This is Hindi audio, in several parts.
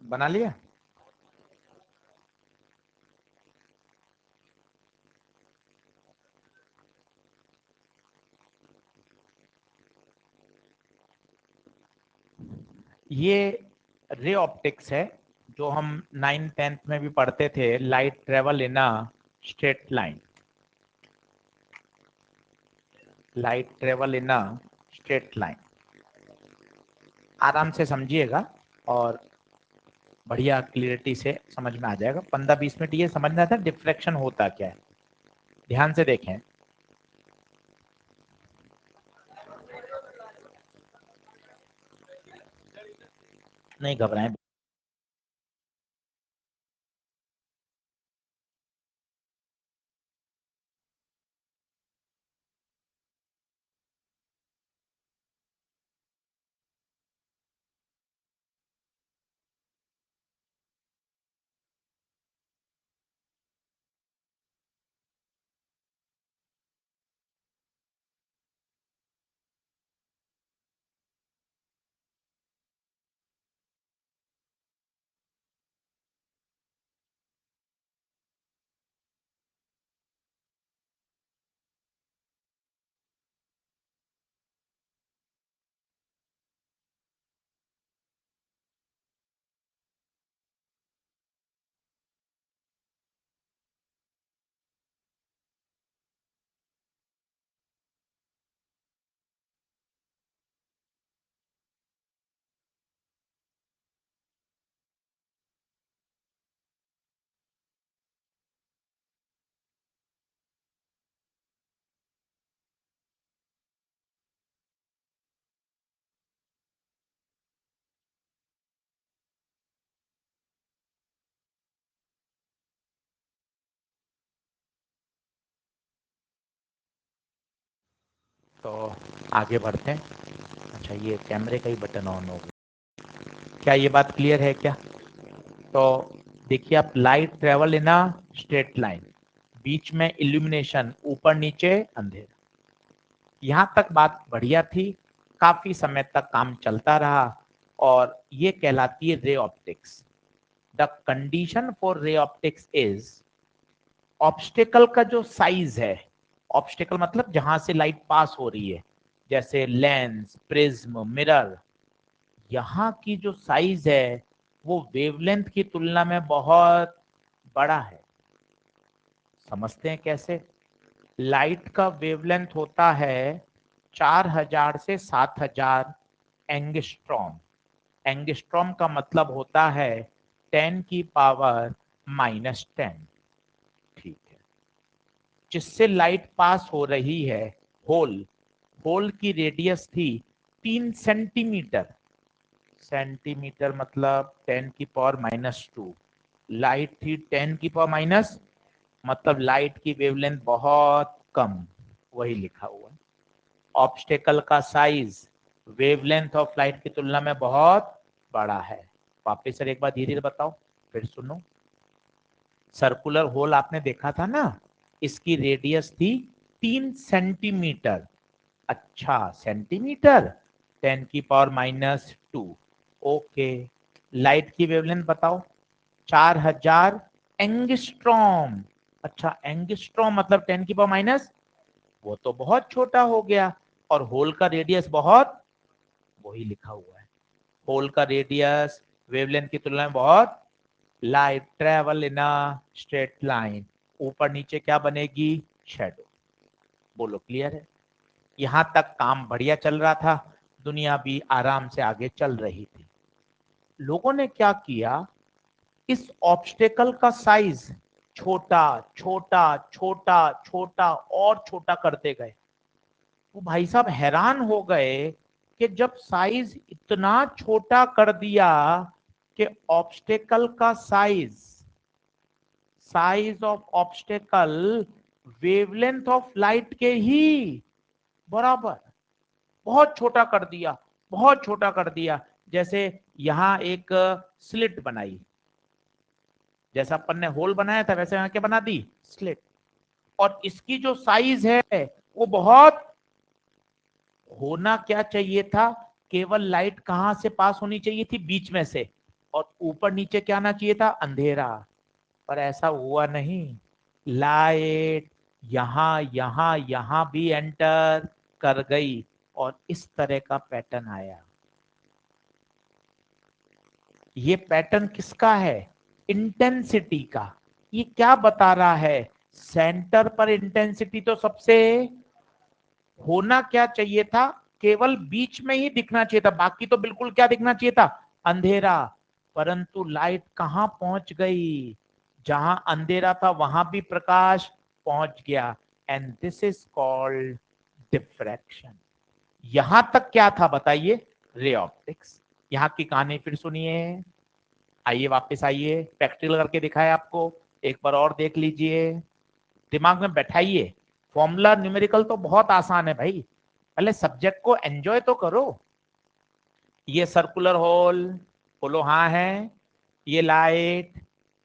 बना लिया? ये रे ऑप्टिक्स है जो हम 9th-10th में भी पढ़ते थे, light travel in a straight line, light travel in a straight line. आराम से समझिएगा और बढ़िया क्लियरिटी से समझ में आ जाएगा। 15-20 मिनट ये समझना था डिफ्रैक्शन होता क्या है। ध्यान से देखें, नहीं घबराएं। तो आगे बढ़ते हैं। अच्छा, ये कैमरे का ही बटन ऑन हो गया। क्या ये बात क्लियर है क्या? तो देखिए, आप light travel in a straight line, बीच में इल्यूमिनेशन, ऊपर नीचे अंधेरा। यहां तक बात बढ़िया थी, काफी समय तक काम चलता रहा और ये कहलाती है ray optics. The condition for ray optics is, obstacle का जो साइज है, ऑब्स्टेकल मतलब जहां से लाइट पास हो रही है, जैसे लेंस, प्रिज्म, मिरर, यहाँ की जो साइज है वो वेवलेंथ की तुलना में बहुत बड़ा है। समझते हैं कैसे? लाइट का वेवलेंथ होता है 4000 से 7000 एंगस्ट्रॉम। एंगस्ट्रॉम का मतलब होता है 10⁻⁻10। ठीक है, जिससे लाइट पास हो रही है, होल, होल की रेडियस थी 3 सेंटीमीटर। सेंटीमीटर मतलब 10⁻²। लाइट थी 10⁻, मतलब लाइट की वेवलेंथ बहुत कम, वही लिखा हुआ है। ऑब्स्टेकल का साइज वेवलेंथ ऑफ लाइट की तुलना में बहुत बड़ा है। वापिस सर एक बार धीरे धीरे बताओ, फिर सुनो। सर्कुलर होल आपने देखा था ना, इसकी रेडियस थी 3 सेंटीमीटर। अच्छा, सेंटीमीटर 10⁻²। ओके, लाइट की वेवलेंथ बताओ, 4000 एंगस्ट्रॉम। अच्छा, एंगस्ट्रॉम मतलब 10⁻, वो तो बहुत छोटा हो गया। और होल का रेडियस बहुत, वही लिखा हुआ है, होल का रेडियस वेवलेंथ की तुलना में बहुत। Light travel in a straight line, ऊपर नीचे क्या बनेगी? शेडो। बोलो क्लियर है? यहां तक काम बढ़िया चल रहा था, दुनिया भी आराम से आगे चल रही थी। लोगों ने क्या किया, इस ऑब्स्टेकल का साइज छोटा छोटा छोटा छोटा और छोटा करते गए। वो भाई साहब हैरान हो गए कि जब साइज इतना छोटा कर दिया कि ऑब्स्टेकल का size, size of obstacle wavelength of light के ही बराबर, बहुत छोटा कर दिया, बहुत छोटा कर दिया। जैसे यहां एक स्लिट बनाई, जैसा अपन ने होल बनाया था वैसे यहां क्या बना दी? स्लिट। और इसकी जो साइज है वो बहुत, होना क्या चाहिए था, केवल लाइट कहां से पास होनी चाहिए थी? बीच में से। और ऊपर नीचे क्या आना चाहिए था, अंधेरा, पर ऐसा हुआ नहीं। लाइट यहां यहां यहां भी एंटर कर गई और इस तरह का पैटर्न आया। ये पैटर्न किसका है, इंटेंसिटी का। ये क्या बता रहा है, सेंटर पर इंटेंसिटी तो सबसे होना क्या चाहिए था, केवल बीच में ही दिखना चाहिए था, बाकी तो बिल्कुल क्या दिखना चाहिए था, अंधेरा। परंतु लाइट कहां पहुंच गई, जहां अंधेरा था वहां भी प्रकाश पहुंच गया। And this is called diffraction. यहां तक क्या था बताइए, रे ऑप्टिक्स। यहां की कहानी फिर सुनिए, आइए वापस आइए, प्रैक्टिकल करके दिखाया आपको, एक बार और देख लीजिए, दिमाग में बैठाइए। फॉर्मूला न्यूमेरिकल तो बहुत आसान है भाई, पहले सब्जेक्ट को एंजॉय तो करो। ये सर्कुलर होल बोलो हाँ है, ये लाइट,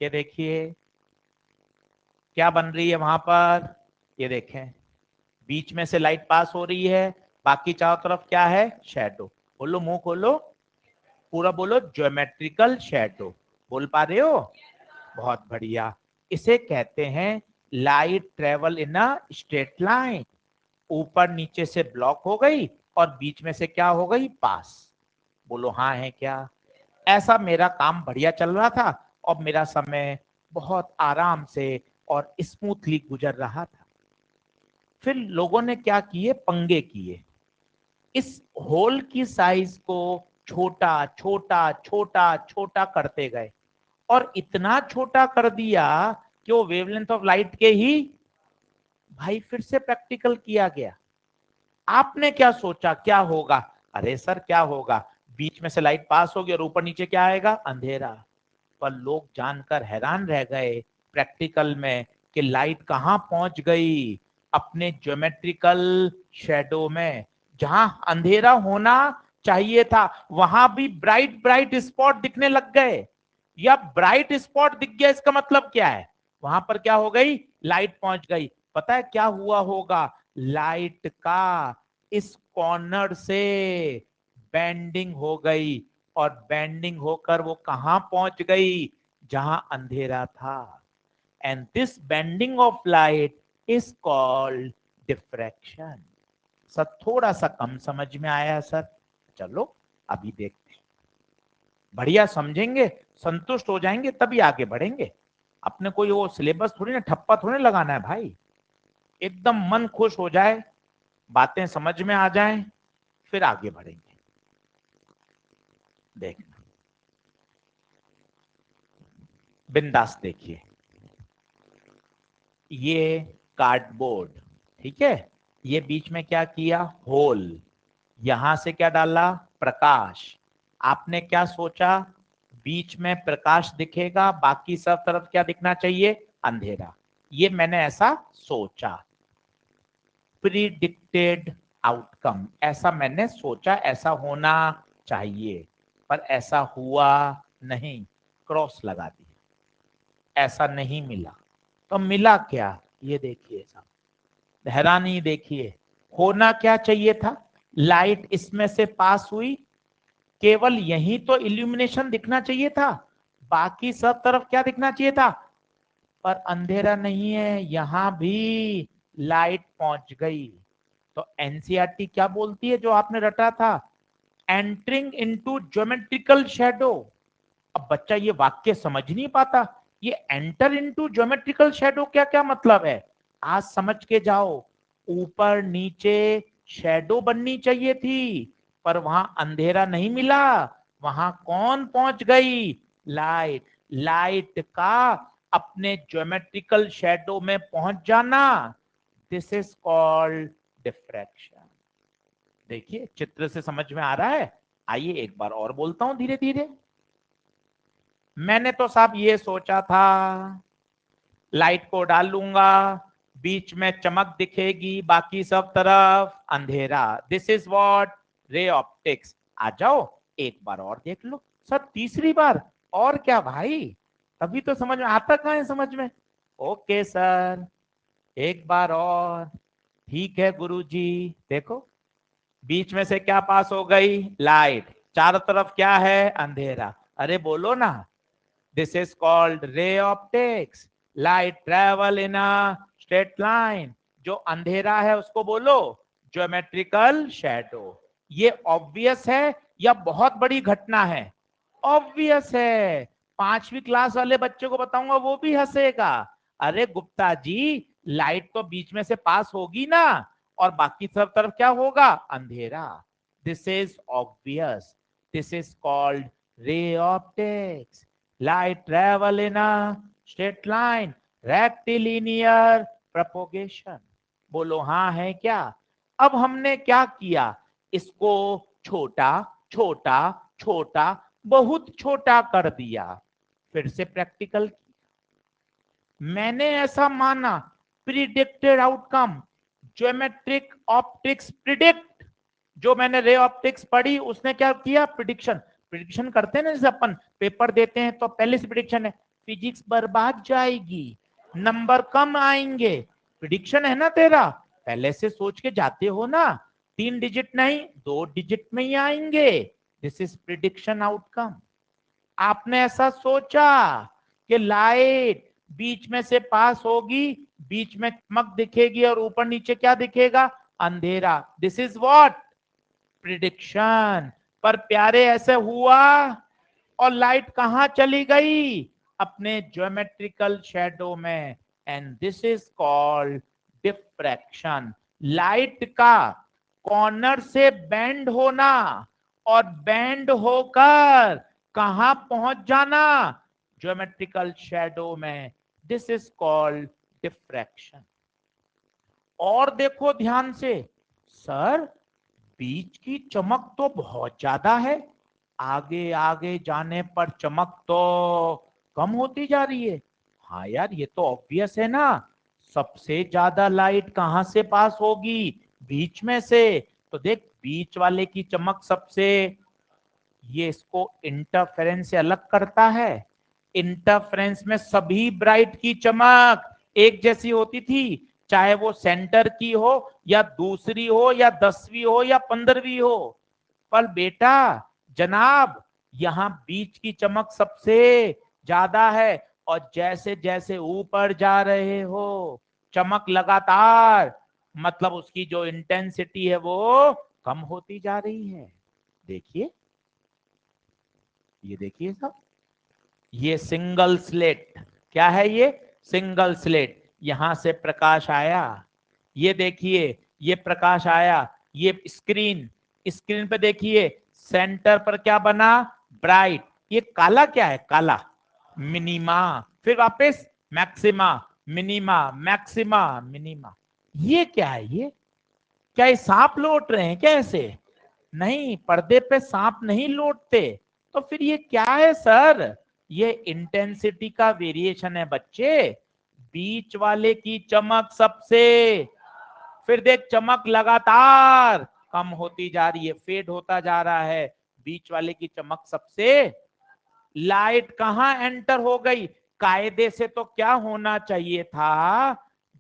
ये देखिए क्या बन रही है वहां पर, ये देखें बीच में से लाइट पास हो रही है, बाकी चारों तरफ क्या है, शैडो। बोलो मुंह खोलो, पूरा बोलो, ज्योमेट्रिकल शैडो। बोल पा रहे हो, बहुत बढ़िया। इसे कहते हैं light travel in a straight line. ऊपर नीचे से ब्लॉक हो गई और बीच में से क्या हो गई, पास। बोलो हाँ है क्या। ऐसा मेरा काम बढ़िया चल रहा था और मेरा समय बहुत आराम से और स्मूथली गुजर रहा था। फिर लोगों ने क्या किए, पंगे किए, इस होल की साइज को छोटा छोटा छोटा छोटा करते गए और इतना छोटा कर दिया कि वो वेवलेंथ ऑफ लाइट के ही, भाई फिर से प्रैक्टिकल किया गया। आपने क्या सोचा क्या होगा, अरे सर क्या होगा, बीच में से लाइट पास होगी और ऊपर नीचे क्या आएगा, अंधेरा। पर लोग जानकर हैरान रह गए प्रैक्टिकल में कि लाइट कहां पहुंच गई, अपने ज्योमेट्रिकल शेडो में। जहां अंधेरा होना चाहिए था वहां भी ब्राइट ब्राइट स्पॉट दिखने लग गए, या ब्राइट स्पॉट दिख गया, इसका मतलब क्या है, वहां पर क्या हो गई, लाइट पहुंच गई। पता है क्या हुआ होगा, लाइट का इस कॉर्नर से बेंडिंग हो गई और बेंडिंग होकर वो कहां पहुंच गई, जहां अंधेरा था। And this bending of light is called diffraction. Sir थोड़ा सा कम समझ में आया सर, चलो अभी देखते हैं, बढ़िया समझेंगे, संतुष्ट हो जाएंगे तभी आगे बढ़ेंगे। अपने कोई वो सिलेबस थोड़ी ना, ठप्पा थोड़ी लगाना है भाई, एकदम मन खुश हो जाए, बातें समझ में आ जाएं, फिर आगे बढ़ेंगे। देखना बिंदास देखिए, ये कार्डबोर्ड, ठीक है, ये बीच में क्या किया, होल, यहां से क्या डाला, प्रकाश। आपने क्या सोचा, बीच में प्रकाश दिखेगा, बाकी सब तरफ क्या दिखना चाहिए, अंधेरा। ये मैंने ऐसा सोचा, प्रीडिक्टेड आउटकम, ऐसा मैंने सोचा ऐसा होना चाहिए, पर ऐसा हुआ नहीं, क्रॉस लगा दी, ऐसा नहीं मिला। तो मिला क्या, ये देखिए साहब, हैरानी देखिए, होना क्या चाहिए था, लाइट इसमें से पास हुई, केवल यही तो इल्यूमिनेशन दिखना चाहिए था, बाकी सब तरफ क्या दिखना चाहिए था, पर अंधेरा नहीं है, यहां भी लाइट पहुंच गई। तो एनसीईआरटी क्या बोलती है जो आपने रटा था, एंटरिंग इनटू ज्योमेट्रिकल शैडो। अब बच्चा ये वाक्य समझ नहीं पाता, ये एंटर इनटू ज्योमेट्रिकल शैडो क्या क्या मतलब है, आज समझ के जाओ। ऊपर नीचे शैडो बननी चाहिए थी, पर वहां अंधेरा नहीं मिला, वहां कौन पहुंच गई, लाइट। लाइट का अपने ज्योमेट्रिकल शैडो में पहुंच जाना, दिस इज कॉल्ड डिफ्रैक्शन। देखिए चित्र से समझ में आ रहा है, आइए एक बार और बोलता हूं धीरे धीरे। मैंने तो साहब ये सोचा था, लाइट को डालूंगा, बीच में चमक दिखेगी, बाकी सब तरफ अंधेरा, this is what, ray optics. आ जाओ एक बार और देख लो, सर तीसरी बार, और क्या भाई, अभी तो समझ में आता, कहां है समझ में, ओके सर एक बार और, ठीक है गुरुजी। देखो बीच में से क्या पास हो गई, लाइट, चारों तरफ क्या है, अंधेरा। अरे बोलो ना, this is called ray optics. Light travel in a straight line. जो अंधेरा है उसको बोलो ज्योमेट्रिकल शैडो। ये ऑब्वियस है या बहुत बड़ी घटना है? ऑब्वियस है। 5वीं क्लास वाले बच्चे को बताऊंगा वो भी हंसेगा। अरे गुप्ता जी, लाइट तो बीच में से पास होगी ना, और बाकी सब तरफ क्या होगा? अंधेरा। This is obvious. This is called ray optics. Light travel in a straight line, rectilinear propagation. बोलो हाँ है क्या? अब हमने क्या किया, इसको छोटा छोटा छोटा बहुत छोटा कर दिया। फिर से प्रैक्टिकल, मैंने ऐसा माना, predicted outcome, geometric optics predict. जो मैंने रे ऑप्टिक्स पढ़ी उसने क्या किया? प्रिडिक्शन। प्रिडिक्शन करते हैं ना, जैसे अपन पेपर देते हैं तो पहले से प्रिडिक्शन है, फिजिक्स बर्बाद जाएगी, नंबर कम आएंगे, प्रिडिक्शन है ना तेरा, पहले से सोच के जाते हो ना, 3 डिजिट नहीं 2 डिजिट में ही आएंगे। This is prediction outcome. आपने ऐसा सोचा कि लाइट बीच में से पास होगी, बीच में चमक दिखेगी और ऊपर नीचे क्या दिखेगा? अंधेरा। This is what? प्रिडिक्शन। पर प्यारे ऐसे हुआ और लाइट कहां चली गई? अपने ज्योमेट्रिकल शैडो में। And this is called diffraction. Light का कॉर्नर से बेंड होना और बेंड होकर कहां पहुंच जाना? ज्योमेट्रिकल शैडो में। This is called diffraction. और देखो ध्यान से, सर बीच की चमक तो बहुत ज्यादा है, आगे आगे जाने पर चमक तो कम होती जा रही है। हाँ यार, ये तो ऑब्वियस है ना, सबसे ज्यादा लाइट कहां से पास होगी? बीच में से। तो देख, बीच वाले की चमक सबसे, ये इसको इंटरफेरेंस से अलग करता है। इंटरफेरेंस में सभी ब्राइट की चमक एक जैसी होती थी, चाहे वो सेंटर की हो या दूसरी हो या 10वीं हो या 15वीं हो। पर बेटा जनाब, यहां बीच की चमक सबसे ज्यादा है, और जैसे जैसे ऊपर जा रहे हो चमक लगातार, मतलब उसकी जो इंटेंसिटी है वो कम होती जा रही है। देखिए, ये देखिए सब, ये सिंगल स्लिट। क्या है ये? Single slit. यहां से प्रकाश आया, ये देखिए, ये प्रकाश आया, ये स्क्रीन, स्क्रीन पे देखिए सेंटर पर क्या बना? ब्राइट। ये काला क्या है? काला मिनिमा। फिर वापस मैक्सिमा, मिनिमा, मैक्सिमा, मिनिमा। ये क्या है? ये क्या, ये सांप लौट रहे हैं क्या ऐसे? नहीं, पर्दे पे सांप नहीं लौटते। तो फिर ये क्या है सर? ये इंटेंसिटी का वेरिएशन है बच्चे। बीच वाले की चमक सबसे, फिर देख चमक लगातार कम होती जा रही है, फेड होता जा रहा है, बीच वाले की चमक सबसे। लाइट कहां एंटर हो गई? कायदे से तो क्या होना चाहिए था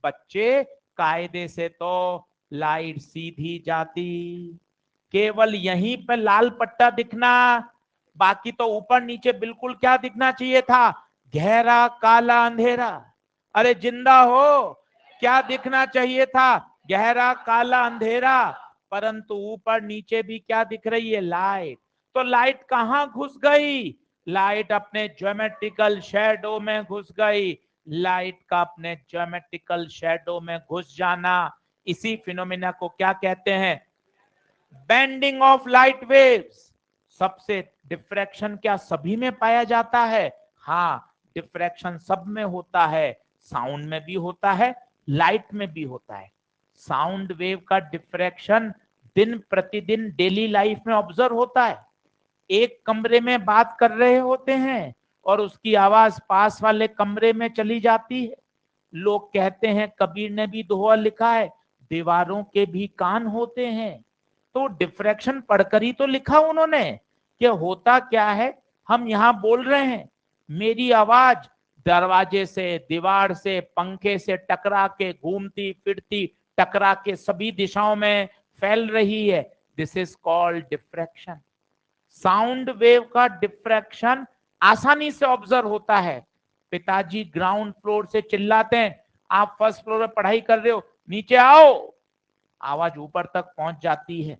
बच्चे? कायदे से तो लाइट सीधी जाती, केवल यहीं पे लाल पट्टा दिखना, बाकी तो ऊपर नीचे बिल्कुल क्या दिखना चाहिए था? गहरा काला अंधेरा। अरे जिंदा हो, क्या दिखना चाहिए था? गहरा काला अंधेरा। परंतु ऊपर नीचे भी क्या दिख रही है? लाइट। तो लाइट कहां घुस गई? लाइट अपने ज्योमेट्रिकल शैडो में घुस गई। लाइट का अपने ज्योमेट्रिकल शैडो में घुस जाना, इसी फिनोमिना को क्या कहते हैं? Bending of light waves. सबसे डिफ्रैक्शन क्या सभी में पाया जाता है? हाँ, डिफ्रैक्शन सब में होता है, साउंड में भी होता है, लाइट में भी होता है। साउंड वेव का डिफ्रैक्शन दिन प्रतिदिन डेली लाइफ में ऑब्जर्व होता है। एक कमरे में बात कर रहे होते हैं और उसकी आवाज पास वाले कमरे में चली जाती है। लोग कहते हैं, कबीर ने भी दोहा लिखा है, दीवारों के भी कान होते हैं। तो डिफ्रैक्शन पढ़कर ही तो लिखा उन्होंने कि होता क्या है। हम यहां बोल रहे हैं, मेरी आवाज दरवाजे से, दीवार से, पंखे से टकरा के घूमती फिरती, टकरा के सभी दिशाओं में फैल रही है। This is called diffraction. Sound wave का डिफ्रैक्शन आसानी से ऑब्जर्व होता है। पिताजी ग्राउंड फ्लोर से चिल्लाते हैं, आप फर्स्ट फ्लोर पे पढ़ाई कर रहे हो, नीचे आओ, आवाज ऊपर तक पहुंच जाती है।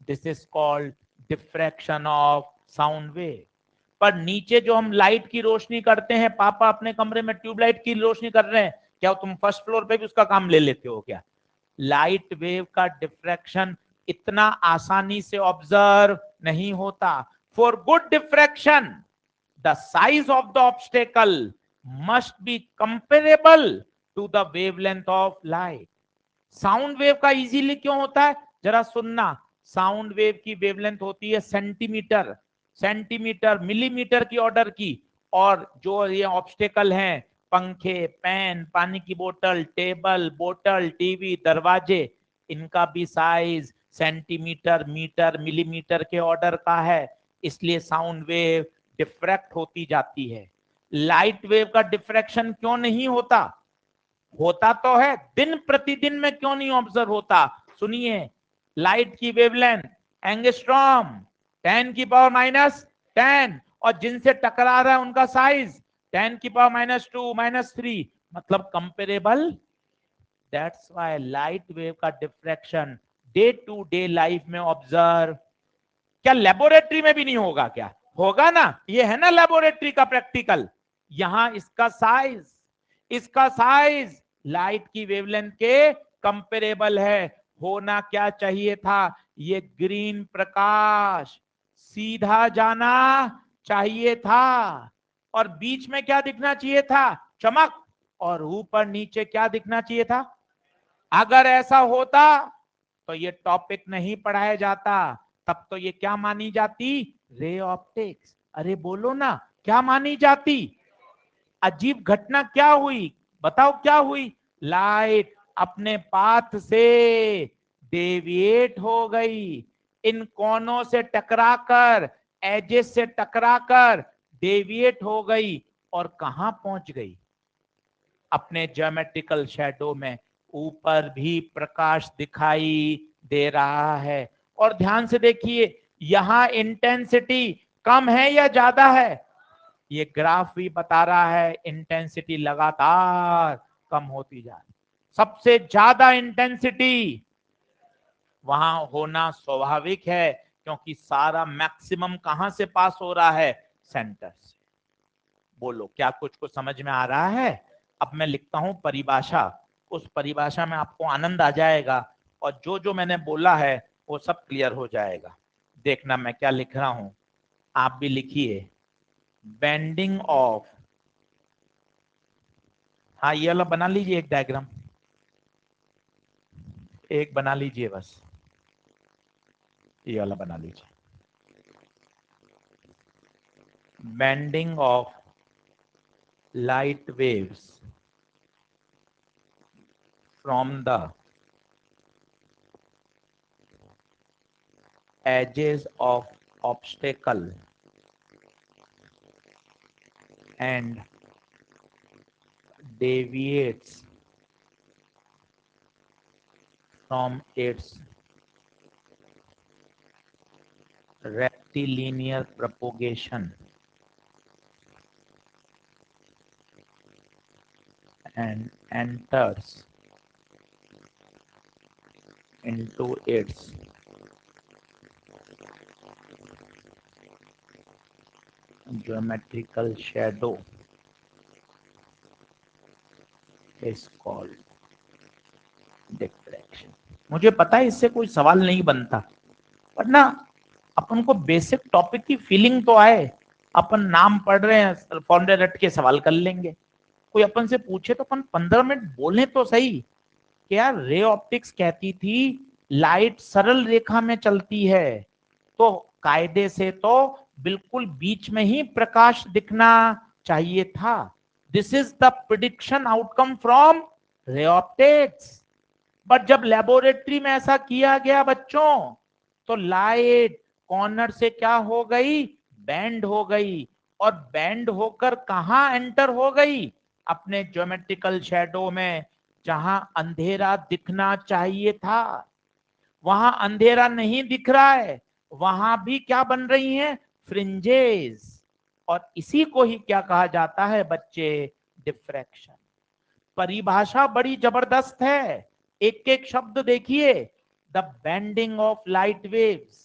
This is called diffraction of sound wave. पर नीचे जो हम लाइट की रोशनी करते हैं, पापा अपने कमरे में ट्यूबलाइट की रोशनी कर रहे हैं, क्या तुम फर्स्ट फ्लोर पे भी उसका काम ले लेते हो क्या? लाइट वेव का डिफ्रैक्शन इतना आसानी से ऑब्जर्व नहीं होता। For good diffraction the size of the obstacle must be comparable to the wavelength of light. Sound wave का इजीली क्यों होता है, जरा सुनना। साउंड वेव की वेवलेंथ होती है सेंटीमीटर, सेंटीमीटर मिलीमीटर की ऑर्डर की, और जो ये ऑब्स्टेकल हैं, पंखे, पेन, पानी की बोतल, टेबल, बोतल, टीवी, दरवाजे, इनका भी साइज सेंटीमीटर, मीटर, मिलीमीटर के ऑर्डर का है। इसलिए साउंड वेव डिफ्रैक्ट होती जाती है। लाइट वेव का डिफ्रैक्शन क्यों नहीं होता? होता तो है, दिन प्रतिदिन में क्यों नहीं ऑब्जर्व होता? सुनिए, लाइट की वेवलेंथ एंगस्ट्रॉम 10 की पावर -10, और जिनसे टकरा रहा है उनका साइज 10 की पावर -2 -3, मतलब comparable. That's why light wave का diffraction day to day life में ऑब्जर्व, क्या लेबोरेटरी में भी नहीं होगा क्या? होगा ना, ये है ना लेबोरेटरी का प्रैक्टिकल। यहां इसका साइज लाइट की वेवलेंथ के कंपेरेबल है। होना क्या चाहिए था? ये ग्रीन प्रकाश सीधा जाना चाहिए था, और बीच में क्या दिखना चाहिए था? चमक। और ऊपर नीचे क्या दिखना चाहिए था? अगर ऐसा होता तो ये टॉपिक नहीं पढ़ाया जाता, तब तो ये क्या मानी जाती? Ray optics. अरे बोलो ना, क्या मानी जाती? अजीब घटना क्या हुई, बताओ क्या हुई? लाइट अपने पाथ से डेविएट हो गई, इन कोनों से टकराकर, एजेस से टकराकर डेविएट हो गई, और कहां पहुंच गई? अपने ज्योमेट्रिकल शैडो में। ऊपर भी प्रकाश दिखाई दे रहा है, और ध्यान से देखिए, यहां इंटेंसिटी कम है या ज्यादा है? ये ग्राफ भी बता रहा है इंटेंसिटी लगातार कम होती जा रही। सबसे ज्यादा इंटेंसिटी वहां होना स्वाभाविक है, क्योंकि सारा मैक्सिमम कहां से पास हो रहा है? सेंटर से। बोलो, क्या कुछ समझ में आ रहा है? अब मैं लिखता हूं परिभाषा, उस परिभाषा में आपको आनंद आ जाएगा, और जो जो मैंने बोला है वो सब क्लियर हो जाएगा। देखना मैं क्या लिख रहा हूं, आप भी लिखिए। बेंडिंग ऑफ, हाँ ये वाला बना लीजिए, एक डायग्राम एक बना लीजिए, बस ये वाला बना लीजिए। Bending of light waves from the edges of obstacle and deviates from its rectilinear propagation and enters into its geometrical shadow is called diffraction। मुझे पता है इससे कोई सवाल नहीं बनता, पर ना अपन को बेसिक टॉपिक की फीलिंग तो आए। अपन नाम पढ़ रहे हैं, पौंडे रट के सवाल कर लेंगे। कोई अपन से पूछे तो अपन 15 मिनट बोले तो सही कि यार रे ऑप्टिक्स कहती थी लाइट सरल रेखा में चलती है, तो कायदे से तो बिल्कुल बीच में ही प्रकाश दिखना चाहिए था। This is the prediction outcome from ray optics. But जब लेबोरेटरी में ऐसा किया गया बच्चों, तो लाइट कॉर्नर से क्या हो गई? बैंड हो गई, और बैंड होकर कहां एंटर हो गई? अपने ज्योमेट्रिकल शैडो में। जहां अंधेरा दिखना चाहिए था वहां अंधेरा नहीं दिख रहा है, वहां भी क्या बन रही हैं? फ्रिंजेस। और इसी को ही क्या कहा जाता है बच्चे? डिफ्रैक्शन। परिभाषा बड़ी जबरदस्त है, एक एक शब्द देखिए। The bending of light waves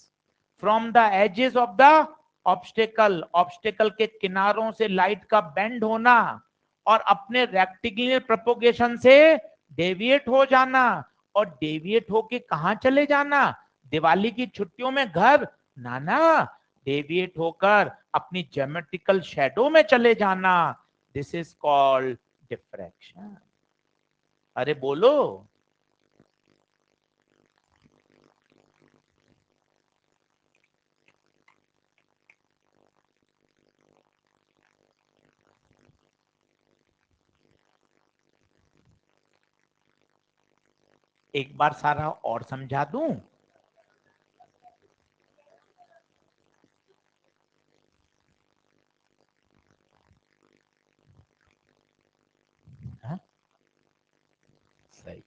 from the edges of the obstacle, obstacle के किनारों से लाइट का बेंड होना और अपने रेक्टिलिनियर प्रोपोगेशन से डेविएट हो जाना, और डेविएट होके कहां चले जाना? दिवाली की छुट्टियों में घर? नाना, डेविएट होकर अपनी ज्योमेट्रिकल शेडो में चले जाना। This is called diffraction. अरे बोलो। एक बार सारा और समझा दूं? हाँ? सही।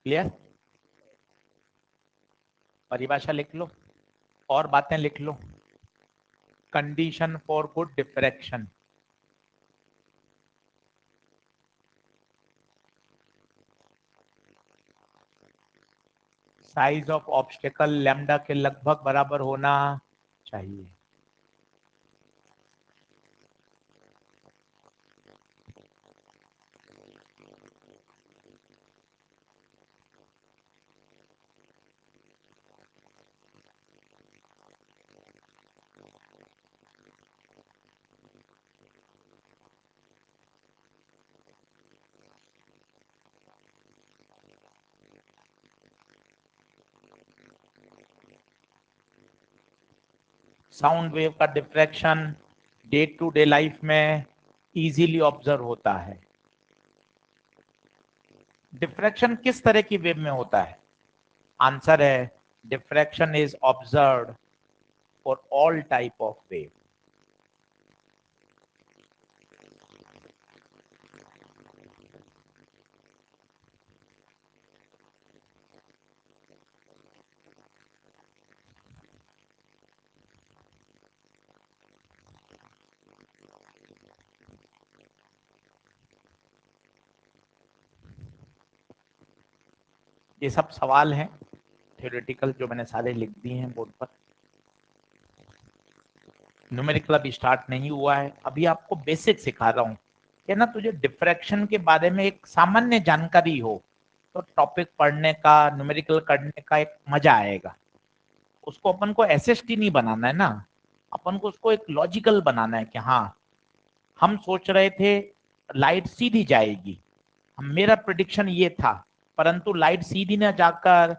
क्लियर? परिभाषा लिख लो और बातें लिख लो। Condition for good diffraction. Size of obstacle lambda के लगभग बराबर होना चाहिए। साउंड वेव का diffraction day to day life में इजीली ऑब्जर्व होता है। डिफ्रैक्शन किस तरह की वेव में होता है? आंसर है diffraction is observed for all type of wave. ये सब सवाल हैं थ्योरेटिकल जो मैंने सारे लिख दिए हैं बोर्ड पर। न्यूमेरिकल अभी स्टार्ट नहीं हुआ है, अभी आपको बेसिक सिखा रहा हूँ कि ना तुझे डिफ्रैक्शन के बारे में एक सामान्य जानकारी हो तो टॉपिक पढ़ने का, न्यूमेरिकल करने का एक मजा आएगा। उसको अपन को एसएसटी नहीं बनाना है ना, अपन को उसको एक लॉजिकल बनाना है कि हाँ, हम सोच रहे थे लाइट सीधी जाएगी, हम मेरा प्रिडिक्शन ये था, परंतु लाइट सीधी ना जाकर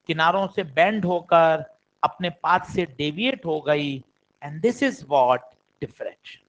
किनारों से बेंड होकर अपने पाथ से डेविएट हो गई, and this is what diffraction.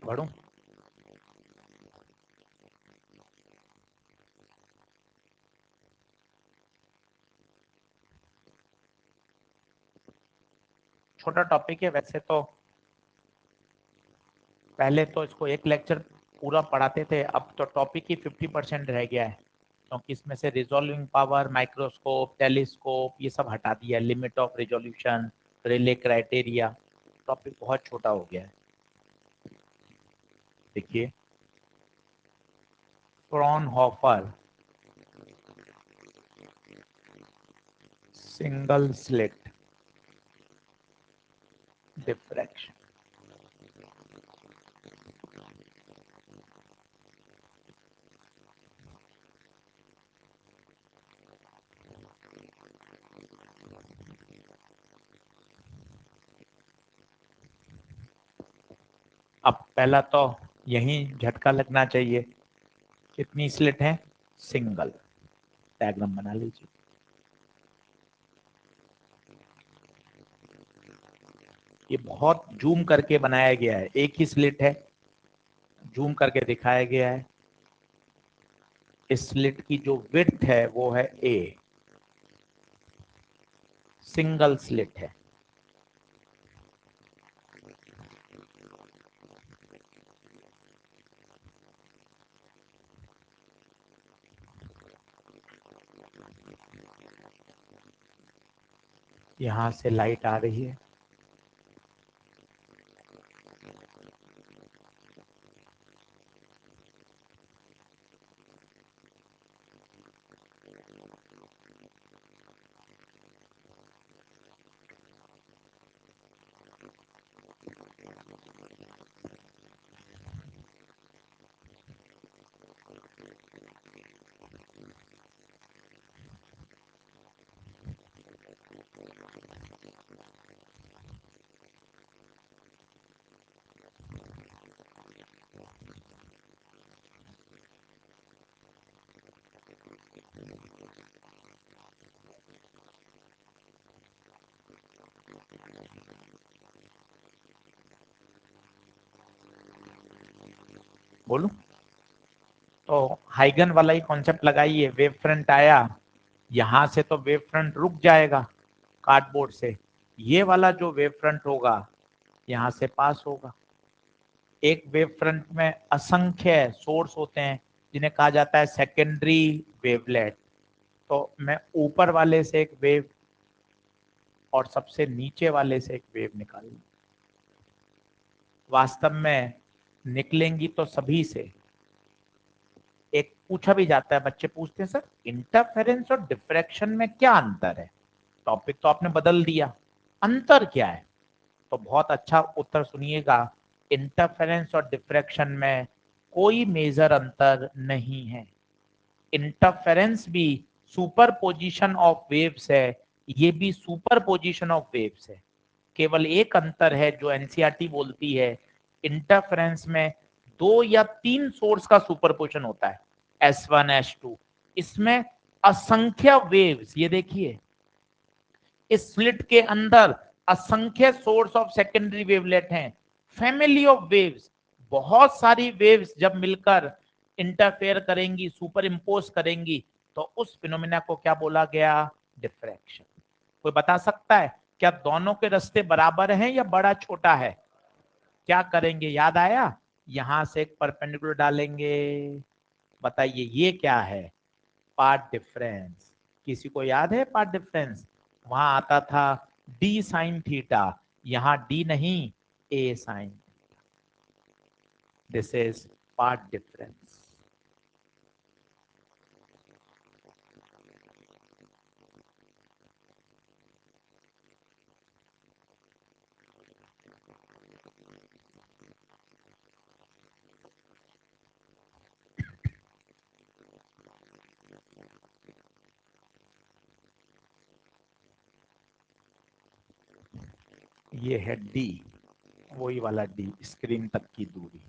पढ़ूं? छोटा टॉपिक है वैसे तो, पहले तो इसको एक लेक्चर पूरा पढ़ाते थे, अब तो टॉपिक ही 50% रह गया है, क्योंकि इसमें से रिजॉल्विंग पावर, माइक्रोस्कोप, टेलीस्कोप ये सब हटा दिया, limit of resolution, relay criteria, topic बहुत छोटा हो गया है। देखिए, फ्रॉनहोफर सिंगल स्लिट डिफ्रैक्शन। अब पहला तो यही झटका लगना चाहिए, कितनी स्लिट है? सिंगल। डायग्राम बना लीजिए। ये बहुत जूम करके बनाया गया है, एक ही स्लिट है, जूम करके दिखाया गया है। इस स्लिट की जो विड्थ है वो है ए, सिंगल स्लिट है। यहां से लाइट आ रही है, बोलूं? तो हाइगन वाला ही कॉन्सेप्ट लगाइए। वेव फ्रंट आया, यहां से तो वेव फ्रंट रुक जाएगा कार्डबोर्ड से, ये वाला जो वेव फ्रंट होगा यहां से पास होगा। एक वेव फ्रंट में असंख्य सोर्स होते हैं जिन्हें कहा जाता है सेकेंडरी वेवलेट। तो मैं ऊपर वाले से एक वेव और सबसे नीचे वाले से एक वेव निकालूं, वास्तव में निकलेंगी तो सभी से। एक पूछा भी जाता है, बच्चे पूछते हैं सर इंटरफेरेंस और डिफ्रैक्शन में क्या अंतर है? टॉपिक तो आपने बदल दिया, अंतर क्या है? तो बहुत अच्छा उत्तर सुनिएगा। इंटरफेरेंस और डिफ्रैक्शन में कोई मेजर अंतर नहीं है। इंटरफेरेंस भी सुपरपोजिशन ऑफ वेव्स है, ये भी सुपरपोजिशन ऑफ वेव्स है। केवल एक अंतर है जो एनसीईआरटी बोलती है, इंटरफेरेंस में 2 या 3 सोर्स का सुपरपोजिशन होता है, S1 S2। इसमें असंख्य वेव्स, ये देखिए इस स्लिट के अंदर असंख्य सोर्स ऑफ सेकेंडरी वेवलेट हैं, फैमिली ऑफ वेव्स। बहुत सारी वेव्स जब मिलकर इंटरफेयर करेंगी, सुपर इम्पोज करेंगी, तो उस फिनोमिना को क्या बोला गया? डिफ्रैक्शन। कोई बता सकता है क्या दोनों के रास्ते बराबर हैं या बड़ा छोटा है? क्या करेंगे, याद आया? यहां से एक परपेंडिकुलर डालेंगे। बताइए ये क्या है? Path difference. किसी को याद है पार्ट डिफरेंस? वहां आता था डी साइन थीटा, यहां डी नहीं, A sine. This is path difference. ये है डी, वही वाला डी, स्क्रीन तक की दूरी।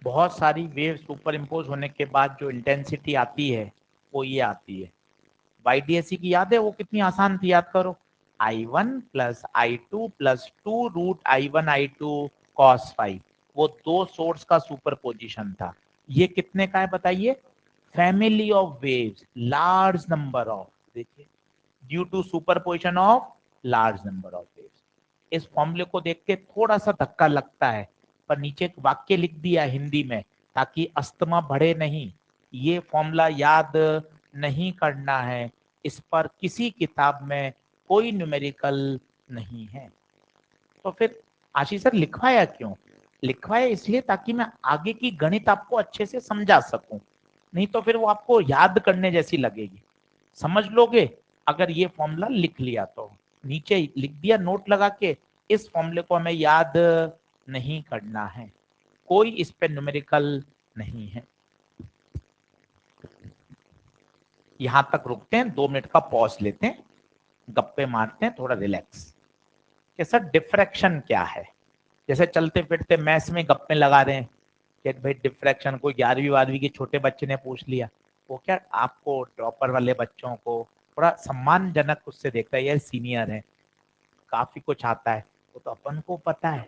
बहुत सारी वेव सुपर इम्पोज होने के बाद जो इंटेंसिटी आती है वो ये आती है। YDSC की याद है वो कितनी आसान थी, याद करो। I1 plus I2 plus 2 root I1 I2 cos five, वो दो सोर्स का सुपर पोजिशन था। ये कितने का है बताइए? Family of waves, large number of, देखिए due to superposition of large number of waves. इस फॉर्मूले को देख के थोड़ा सा धक्का लगता है, पर नीचे एक वाक्य लिख दिया हिंदी में ताकि अस्थमा बढ़े नहीं। ये फॉर्मूला याद नहीं करना है, इस पर किसी किताब में कोई न्यूमेरिकल नहीं है। तो फिर आशीष सर लिखवाया क्यों? लिखवाया इसलिए ताकि मैं आगे की गणित आपको अच्छे से समझा सकूं, नहीं तो फिर वो आपको याद करने जैसी लगेगी। समझ लोगे अगर ये फॉर्मूला लिख लिया तो। नीचे लिख दिया नोट लगा के, इस फॉर्मूले को हमें याद नहीं करना है, कोई इस पे न्यूमेरिकल नहीं है। यहां तक रुकते हैं, 2 मिनट का पॉज लेते हैं, गप्पे मारते हैं, थोड़ा रिलैक्स। कि सर डिफ्रैक्शन क्या है? जैसे चलते फिरते मैथ्स में गप्पे लगा रहे हैं कि भाई डिफ्रैक्शन, कोई 11वीं 12वीं के छोटे बच्चे ने पूछ लिया, वो क्या आपको ड्रॉपर वाले बच्चों को थोड़ा सम्मानजनक उससे देखता है, यार सीनियर है, काफी कुछ आता है, वो तो अपन को पता है,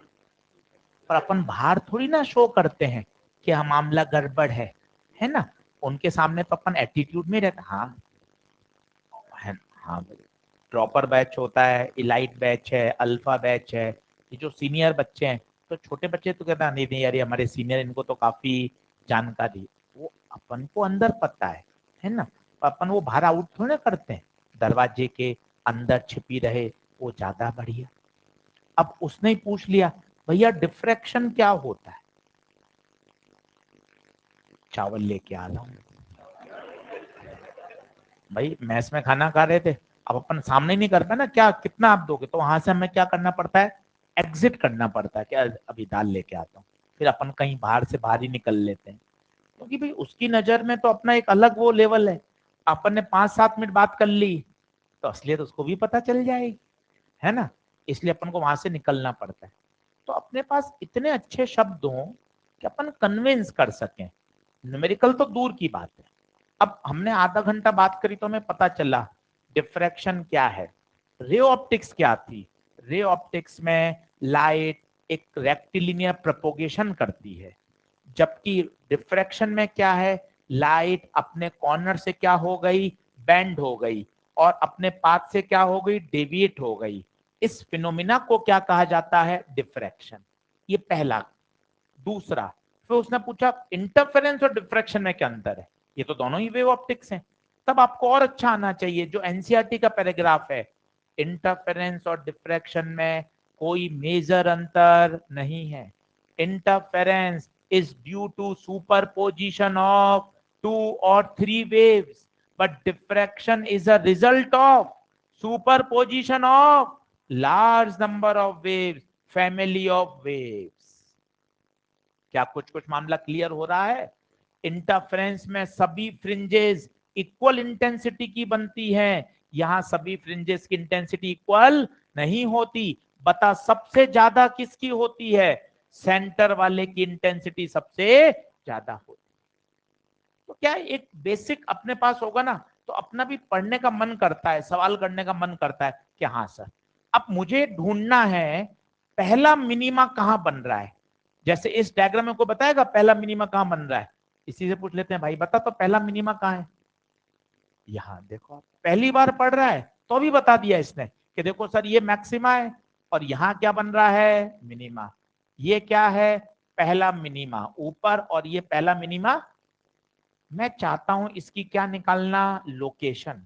पर अपन बाहर थोड़ी ना शो करते हैं कि हम मामला गड़बड़ है ना। उनके सामने तो अपन एटीट्यूड में रहता, हाँ है, हाँ ड्रॉपर बैच होता है, इलाइट बैच है, अल्फा बैच है, ये जो सीनियर बच्चे हैं। तो छोटे बच्चे तो कहता नहीं नहीं यार ये हमारे सीनियर, इनको तो काफी जानकारी, वो अपन को अंदर पता है ना। तो अपन वो बाहर आउट थोड़ी ना करते हैं, दरवाजे के अंदर छिपी रहे वो ज्यादा बढ़िया। अब उसने ही पूछ लिया भैया डिफ्रैक्शन क्या होता है? चावल लेके आ रहा हूँ भाई, मैस में खाना खा रहे थे, अब अपन सामने नहीं कर पाए ना, क्या कितना आप दोगे, तो वहां से हमें क्या करना पड़ता है, एग्जिट करना पड़ता है, क्या अभी दाल लेके आता हूँ, फिर अपन कहीं बाहर से बाहर ही निकल लेते हैं। क्योंकि भाई उसकी नजर में तो अपना एक अलग वो लेवल है, अपन ने 5-7 मिनट बात कर ली तो असलियत उसको भी पता चल जाएगी, है ना। इसलिए अपन को वहां से निकलना पड़ता है। तो अपने पास इतने अच्छे शब्द हों कि अपन कन्विंस कर सकें, न्यूमेरिकल तो दूर की बात है। अब हमने आधा घंटा बात करी तो हमें पता चला डिफ्रैक्शन क्या है, रे ऑप्टिक्स क्या थी। रे ऑप्टिक्स में लाइट एक रेक्टिलिनियर प्रोपोगेशन करती है, जबकि डिफ्रैक्शन में क्या है, लाइट अपने कॉर्नर से क्या हो गई, बेंड हो गई, और अपने पाथ से क्या हो गई, डेविएट हो गई। इस फिनोमिना को क्या कहा जाता है, डिफ्रैक्शन। ये पहला। दूसरा, फिर उसने पूछा इंटरफेरेंस और डिफ्रैक्शन में क्या अंतर है? ये तो दोनों ही वेव ऑप्टिक्स हैं। तब आपको और अच्छा आना चाहिए जो एनसीईआरटी का पैराग्राफ है, इंटरफेरेंस और डिफ्रैक्शन में कोई मेजर अंतर नहीं है। Interference is due to superposition of 2 or 3 waves, but diffraction is a result of superposition of large number of waves, family of waves। क्या कुछ कुछ मामला क्लियर हो रहा है? इंटरफेरेंस में सभी फ्रिंजेस इक्वल इंटेंसिटी की बनती हैं, यहां सभी फ्रिंजेस की इंटेंसिटी इक्वल नहीं होती। बता सबसे ज्यादा किसकी होती है? सेंटर वाले की इंटेंसिटी सबसे ज्यादा होती। तो क्या एक बेसिक अपने पास होगा ना, तो अपना भी पढ़ने का मन करता है, सवाल करने का मन करता है कि हाँ सर अब मुझे ढूंढना है पहला मिनिमा कहां बन रहा है। जैसे इस डायग्राम में को बताएगा पहला मिनिमा कहां बन रहा है, इसी से पूछ लेते हैं भाई बता तो पहला मिनिमा कहां है। यहाँ देखो पहली बार पढ़ रहा है तो भी बता दिया इसने कि देखो सर ये मैक्सिमा है और यहाँ क्या बन रहा है, मिनिमा। ये क्या है, पहला मिनिमा ऊपर, और ये पहला मिनिमा। मैं चाहता हूं इसकी क्या निकालना, लोकेशन,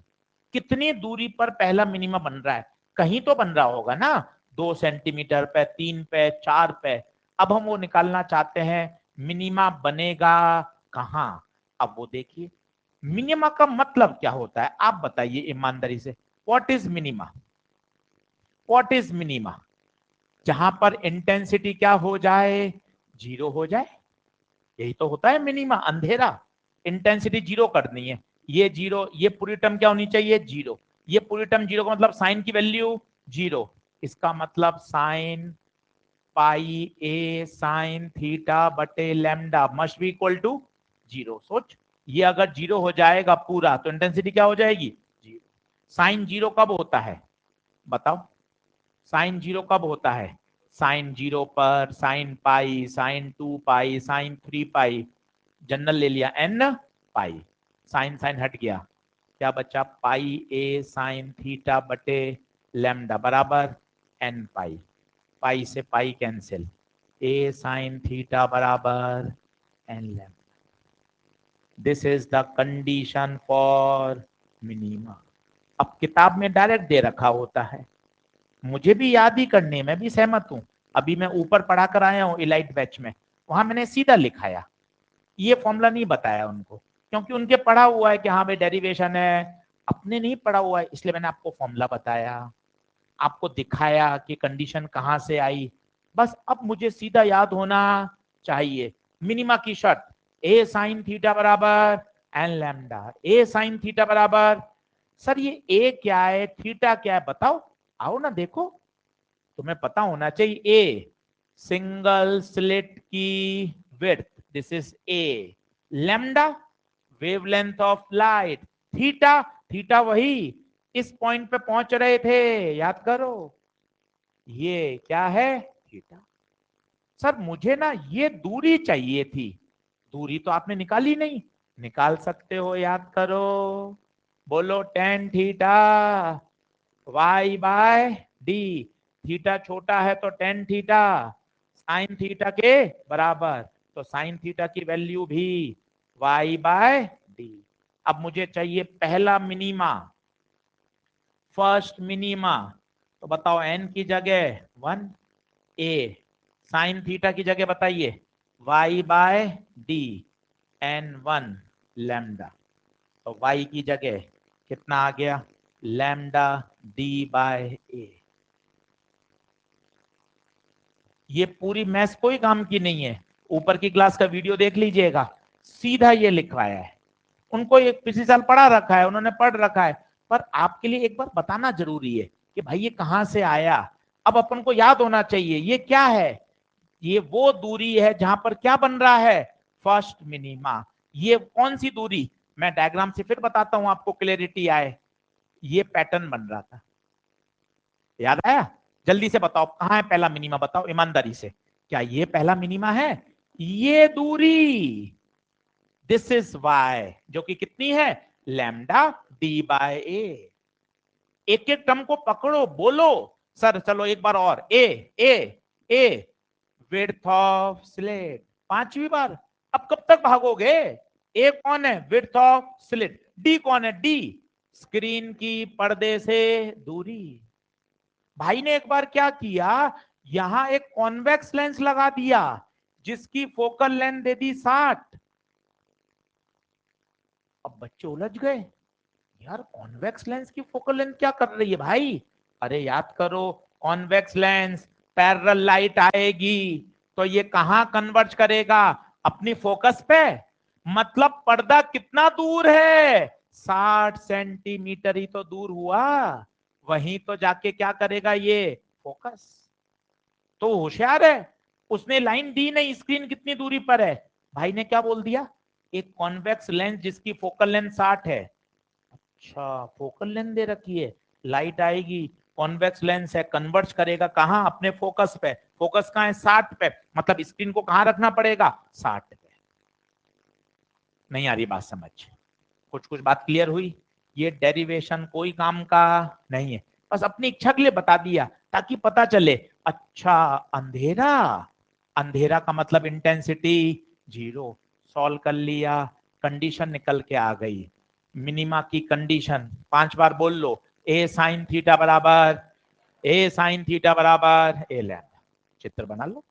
कितनी दूरी पर पहला मिनिमा बन रहा है। कहीं तो बन रहा होगा ना, 2 सेंटीमीटर पे, 3 पे, 4 पे। अब हम वो निकालना चाहते हैं, मिनिमा बनेगा कहां। अब वो देखिए मिनिमा का मतलब क्या होता है, आप बताइए ईमानदारी से, what is minima? What is minima? जहां पर इंटेंसिटी क्या हो जाए, जीरो हो जाए, यही तो होता है मिनिमा। अंधेरा, इंटेंसिटी जीरो करनी है, ये जीरो, ये पूरी टर्म क्या होनी चाहिए, जीरो। ये पूरी टर्म जीरो का मतलब साइन की वैल्यू जीरो, इसका मतलब sine pi a sine theta बटे lambda must be equal to 0। सोच, ये अगर 0 हो जाएगा पूरा तो इंटेंसिटी क्या हो जाएगी? 0। साइन 0 कब होता है बताओ? साइन 0 कब होता है? साइन 0 पर साइन पाई, साइन 2 पाई, साइन 3 पाई, जनरल ले लिया n पाई, साइन साइन हट गया, क्या बचा? पाई ए साइन थीटा बटे लैम्डा बराबर n पाई, पाई से पाई कैंसिल, ए साइन थीटा बराबर n lambda. This is the condition for minima. अब किताब में डायरेक्ट दे रखा होता है, मुझे भी याद ही करने में भी सहमत हूं। अभी मैं ऊपर पढ़ा कर आया हूं इलाइट बैच में, वहां मैंने सीधा लिखाया, ये फॉर्मूला नहीं बताया उनको, क्योंकि उनके पढ़ा हुआ है कि हाँ भाई डेरिवेशन है, अपने नहीं पढ़ा हुआ है, इसलिए मैंने आपको फॉर्मूला बताया, आपको दिखाया कि कंडीशन कहां से आई। बस अब मुझे सीधा याद होना चाहिए। मिनिमा की शर्त, ए साइन थीटा बराबर एन लैम्डा, ए साइन थीटा बराबर, सर ये ए क्या है थीटा क्या है बताओ, आओ ना देखो, तुम्हें पता होना चाहिए। ए सिंगल स्लिट की width, this is a, lambda wavelength of light, theta, theta वही इस पॉइंट पे पहुंच रहे थे, याद करो, ये क्या है? थीटा। सर मुझे ना ये दूरी चाहिए थी, दूरी तो आपने निकाली नहीं, निकाल सकते हो, याद करो, बोलो tan theta Y by D, theta छोटा है तो टेन थीटा साइन थीटा के बराबर, तो साइन थीटा की वैल्यू भी वाई बाय डी। अब मुझे चाहिए पहला मिनीमा, फर्स्ट मिनीमा, तो बताओ एन की जगह 1, ए साइन थीटा की जगह बताइए Y by D N 1 lambda, तो वाई की जगह कितना आ गया? Lambda D by A. ये पूरी मैथ्स कोई काम की नहीं है, ऊपर की क्लास का वीडियो देख लीजिएगा, सीधा ये लिखवाया है, उनको ये पिछले साल पढ़ा रखा है, उन्होंने पढ़ रखा है, पर आपके लिए एक बार बताना जरूरी है कि भाई ये कहां से आया। अब अपन को याद होना चाहिए ये क्या है, ये वो दूरी है जहां पर क्या बन रहा है? First minima. ये कौन सी दूरी, मैं डायग्राम से फिर बताता हूं आपको क्लियरिटी आए। ये पैटर्न बन रहा था, याद आया? जल्दी से बताओ कहां है पहला मिनिमा, बताओ ईमानदारी से, क्या ये पहला मिनिमा है? ये दूरी, दिस इज वाई, जो कि कितनी है? लैम्डा डी बाय ए। एक एक टर्म को पकड़ो, बोलो सर, चलो एक बार और, ए ए ए विड्थ ऑफ स्लिट, पांचवी बार। अब कब तक भागोगे? ए कौन है? Width of slit. डी कौन है? डी स्क्रीन की पर्दे से दूरी। भाई ने एक बार क्या किया, यहां एक कॉन्वेक्स लेंस लगा दिया जिसकी फोकल लेंथ दे दी 60। अब बच्चे उलझ गए, यार कॉन्वेक्स लेंस की फोकल लेंथ क्या कर रही है भाई? अरे याद करो, कॉन्वेक्स लेंस पैरेलल लाइट आएगी तो ये कहां कन्वर्ज करेगा? अपनी फोकस पे। मतलब पर्दा कितना दूर है? 60 सेंटीमीटर ही तो दूर हुआ, वहीं तो जाके क्या करेगा ये? फोकस। तो होशियार है, उसने लाइन दी नहीं स्क्रीन कितनी दूरी पर है, भाई ने क्या बोल दिया? एक कॉन्वेक्स लेंस जिसकी फोकल लेंथ 60 है। अच्छा फोकल लेंथ दे रखी है, लाइट आएगी, कॉन्वेक्स लेंस है, कन्वर्ज करेगा कहां? अपने फोकस पे। फोकस कहां है? 60 पे, मतलब स्क्रीन को कहां रखना पड़ेगा? 60 पे। नहीं आ रही बात समझ? कुछ कुछ बात क्लियर हुई? ये डेरिवेशन कोई काम का नहीं है, बस अपनी इच्छा के लिए बता दिया ताकि पता चले। अच्छा अंधेरा, अंधेरा का मतलब इंटेंसिटी 0, सॉल्व कर लिया, कंडीशन निकल के आ गई। मिनिमा की कंडीशन 5 बार बोल लो, ए साइन थीटा बराबर, ए साइन थीटा बराबर ए लैम्डा। चित्र बना लो,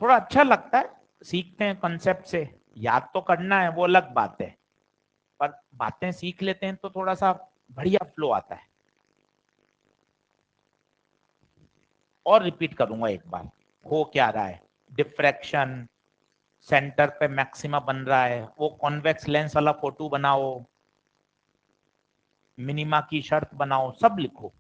थोड़ा अच्छा लगता है, सीखते हैं कॉन्सेप्ट से, याद तो करना है वो अलग बात है, पर बातें सीख लेते हैं तो थोड़ा सा बढ़िया फ्लो आता है। और रिपीट करूंगा एक बार, हो क्या रहा है? डिफ्रैक्शन, सेंटर पे मैक्सिमा बन रहा है, वो कॉन्वेक्स लेंस वाला फोटो बनाओ, मिनिमा की शर्त बनाओ, सब लिखो।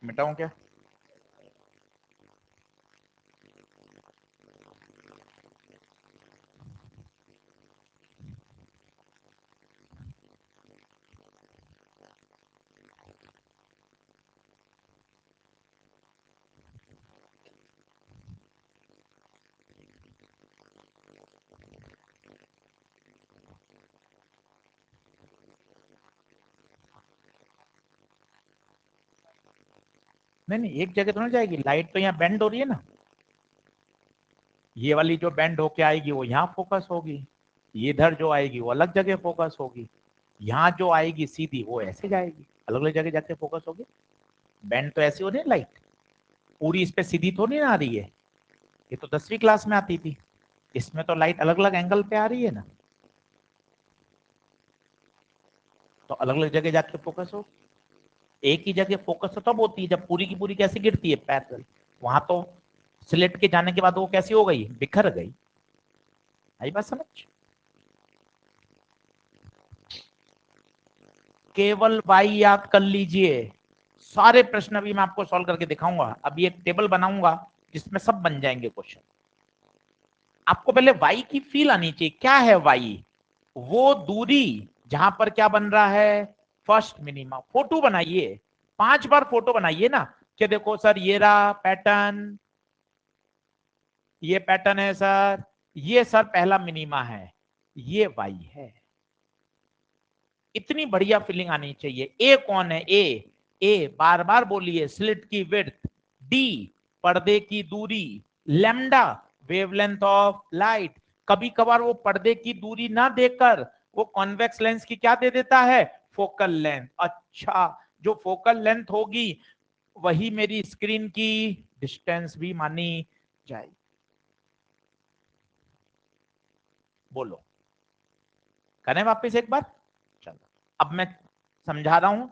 मिटाऊं क्या? नहीं नहीं, एक जगह तो नहीं जाएगी लाइट, तो यहाँ बेंड हो रही है ना, ये वाली जो बेंड होके आएगी वो यहाँ फोकस होगी, ये इधर जो आएगी वो अलग जगह फोकस होगी, यहाँ जो आएगी सीधी वो ऐसे जाएगी, अलग अलग जगह जाके फोकस होगी। बेंड तो ऐसी हो रही है लाइट, पूरी इस पे सीधी तो नहीं आ रही है, ये तो 10वीं क्लास में आती थी, इसमें तो लाइट अलग अलग एंगल पे आ रही है ना, तो अलग अलग जगह जाके फोकस हो। एक ही जगह फोकस तो तब होती है जब पूरी की पूरी कैसे गिरती है पैरेलल, वहां तो स्लिट के जाने के बाद वो कैसी हो गई, बिखर गई। आई बात समझ? केवल वाई याद कर लीजिए, सारे प्रश्न अभी मैं आपको सॉल्व करके दिखाऊंगा, अभी एक टेबल बनाऊंगा जिसमें सब बन जाएंगे क्वेश्चन। आपको पहले वाई की फील आनी चाहिए, क्या है वाई? वो दूरी जहां पर क्या बन रहा है, फर्स्ट मिनिमा। फोटो बनाइए, 5 बार फोटो बनाइए ना, कि देखो सर ये रहा पैटर्न, ये पैटर्न है सर, ये सर पहला मिनिमा है, ये वाई है। इतनी बढ़िया फीलिंग आनी चाहिए। ए कौन है? ए बार बार बोलिए, स्लिट की विड्थ, डी पर्दे की दूरी, लेमडा वेवलेंथ ऑफ लाइट। कभी कभार वो पर्दे की दूरी ना देकर वो कॉन्वेक्स लेंस की क्या दे देता है, फोकल लेंथ। अच्छा, जो फोकल लेंथ होगी वही मेरी स्क्रीन की डिस्टेंस भी मानी जाएगी। बोलो, करें वापस एक बार? चलो, अब मैं समझा रहा हूं,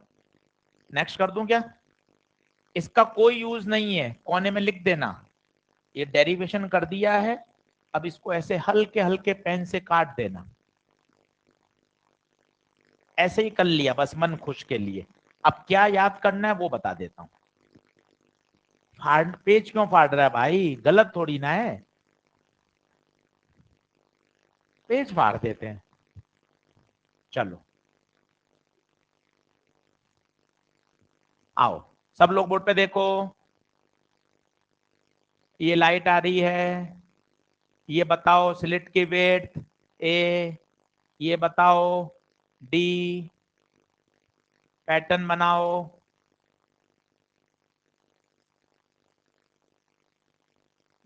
नेक्स्ट कर दूं क्या? इसका कोई यूज नहीं है, कोने में लिख देना, ये डेरिवेशन कर दिया है, अब इसको ऐसे हल्के हल्के पेन से काट देना। ऐसे ही कर लिया बस मन खुश के लिए। अब क्या याद करना है वो बता देता हूं। फाड़, पेज क्यों फाड़ रहा है भाई, गलत थोड़ी ना है, पेज फाड़ देते हैं। चलो आओ, सब लोग बोर्ड पे देखो, ये लाइट आ रही है, ये बताओ स्लिट की वेट ए, ये बताओ डी, पैटर्न बनाओ,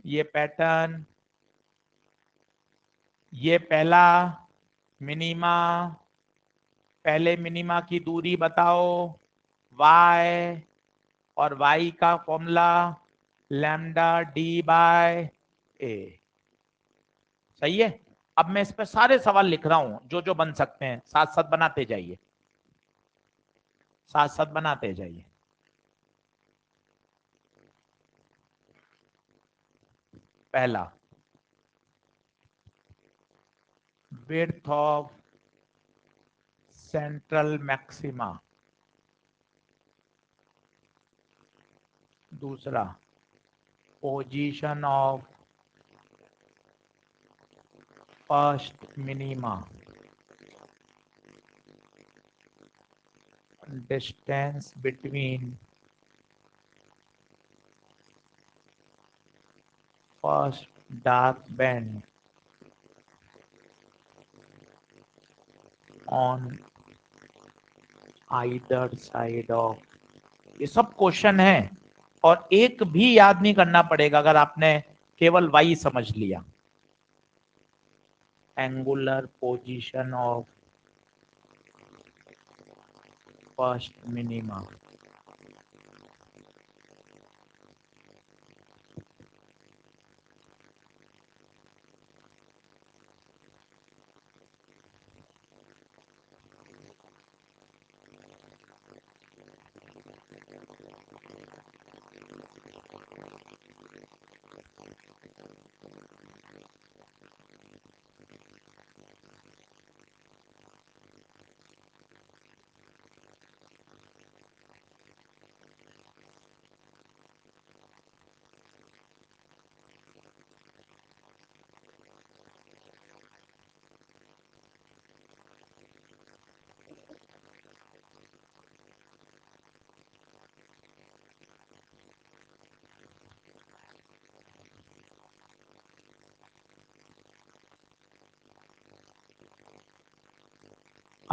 ये पैटर्न, ये पहला मिनिमा, पहले मिनिमा की दूरी बताओ y, और y का फॉर्मूला लैम्डा डी बाय ए। सही है? अब मैं इस पे सारे सवाल लिख रहा हूं जो जो बन सकते हैं, साथ साथ बनाते जाइए, साथ साथ बनाते जाइए। पहला, विड्थ ऑफ सेंट्रल मैक्सिमा। दूसरा, position of first minima, distance between first dark band on either side of. ये सब क्वेश्चन है और एक भी याद नहीं करना पड़ेगा अगर आपने केवल वाई समझ लिया। Angular position of first minima.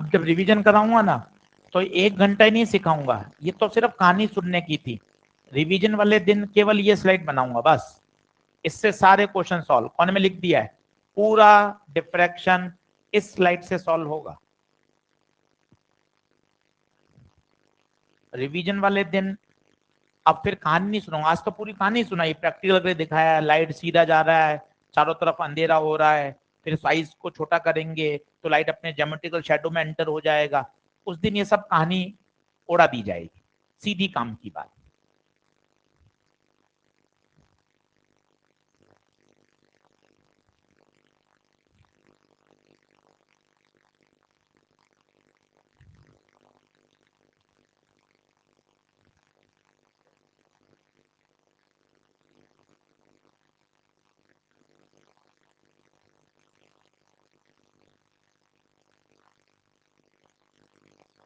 अब जब रिवीजन कराऊंगा ना तो 1 घंटा ही नहीं सिखाऊंगा, ये तो सिर्फ कहानी सुनने की थी। रिवीजन वाले दिन केवल ये स्लाइड बनाऊंगा बस, इससे सारे क्वेश्चन सॉल्व। कौन में लिख दिया है, पूरा डिफ्रैक्शन इस स्लाइड से सॉल्व होगा। रिवीजन वाले दिन अब फिर कहानी नहीं सुनाऊंगा, आज तो पूरी कहानी सुनाई, प्रैक्टिकल करके दिखाया, लाइट सीधा जा रहा है, चारों तरफ अंधेरा हो रहा है, फिर साइज को छोटा करेंगे तो लाइट अपने ज्योमेट्रिकल शैडो में एंटर हो जाएगा। उस दिन ये सब कहानी उड़ा दी जाएगी, सीधी काम की बात।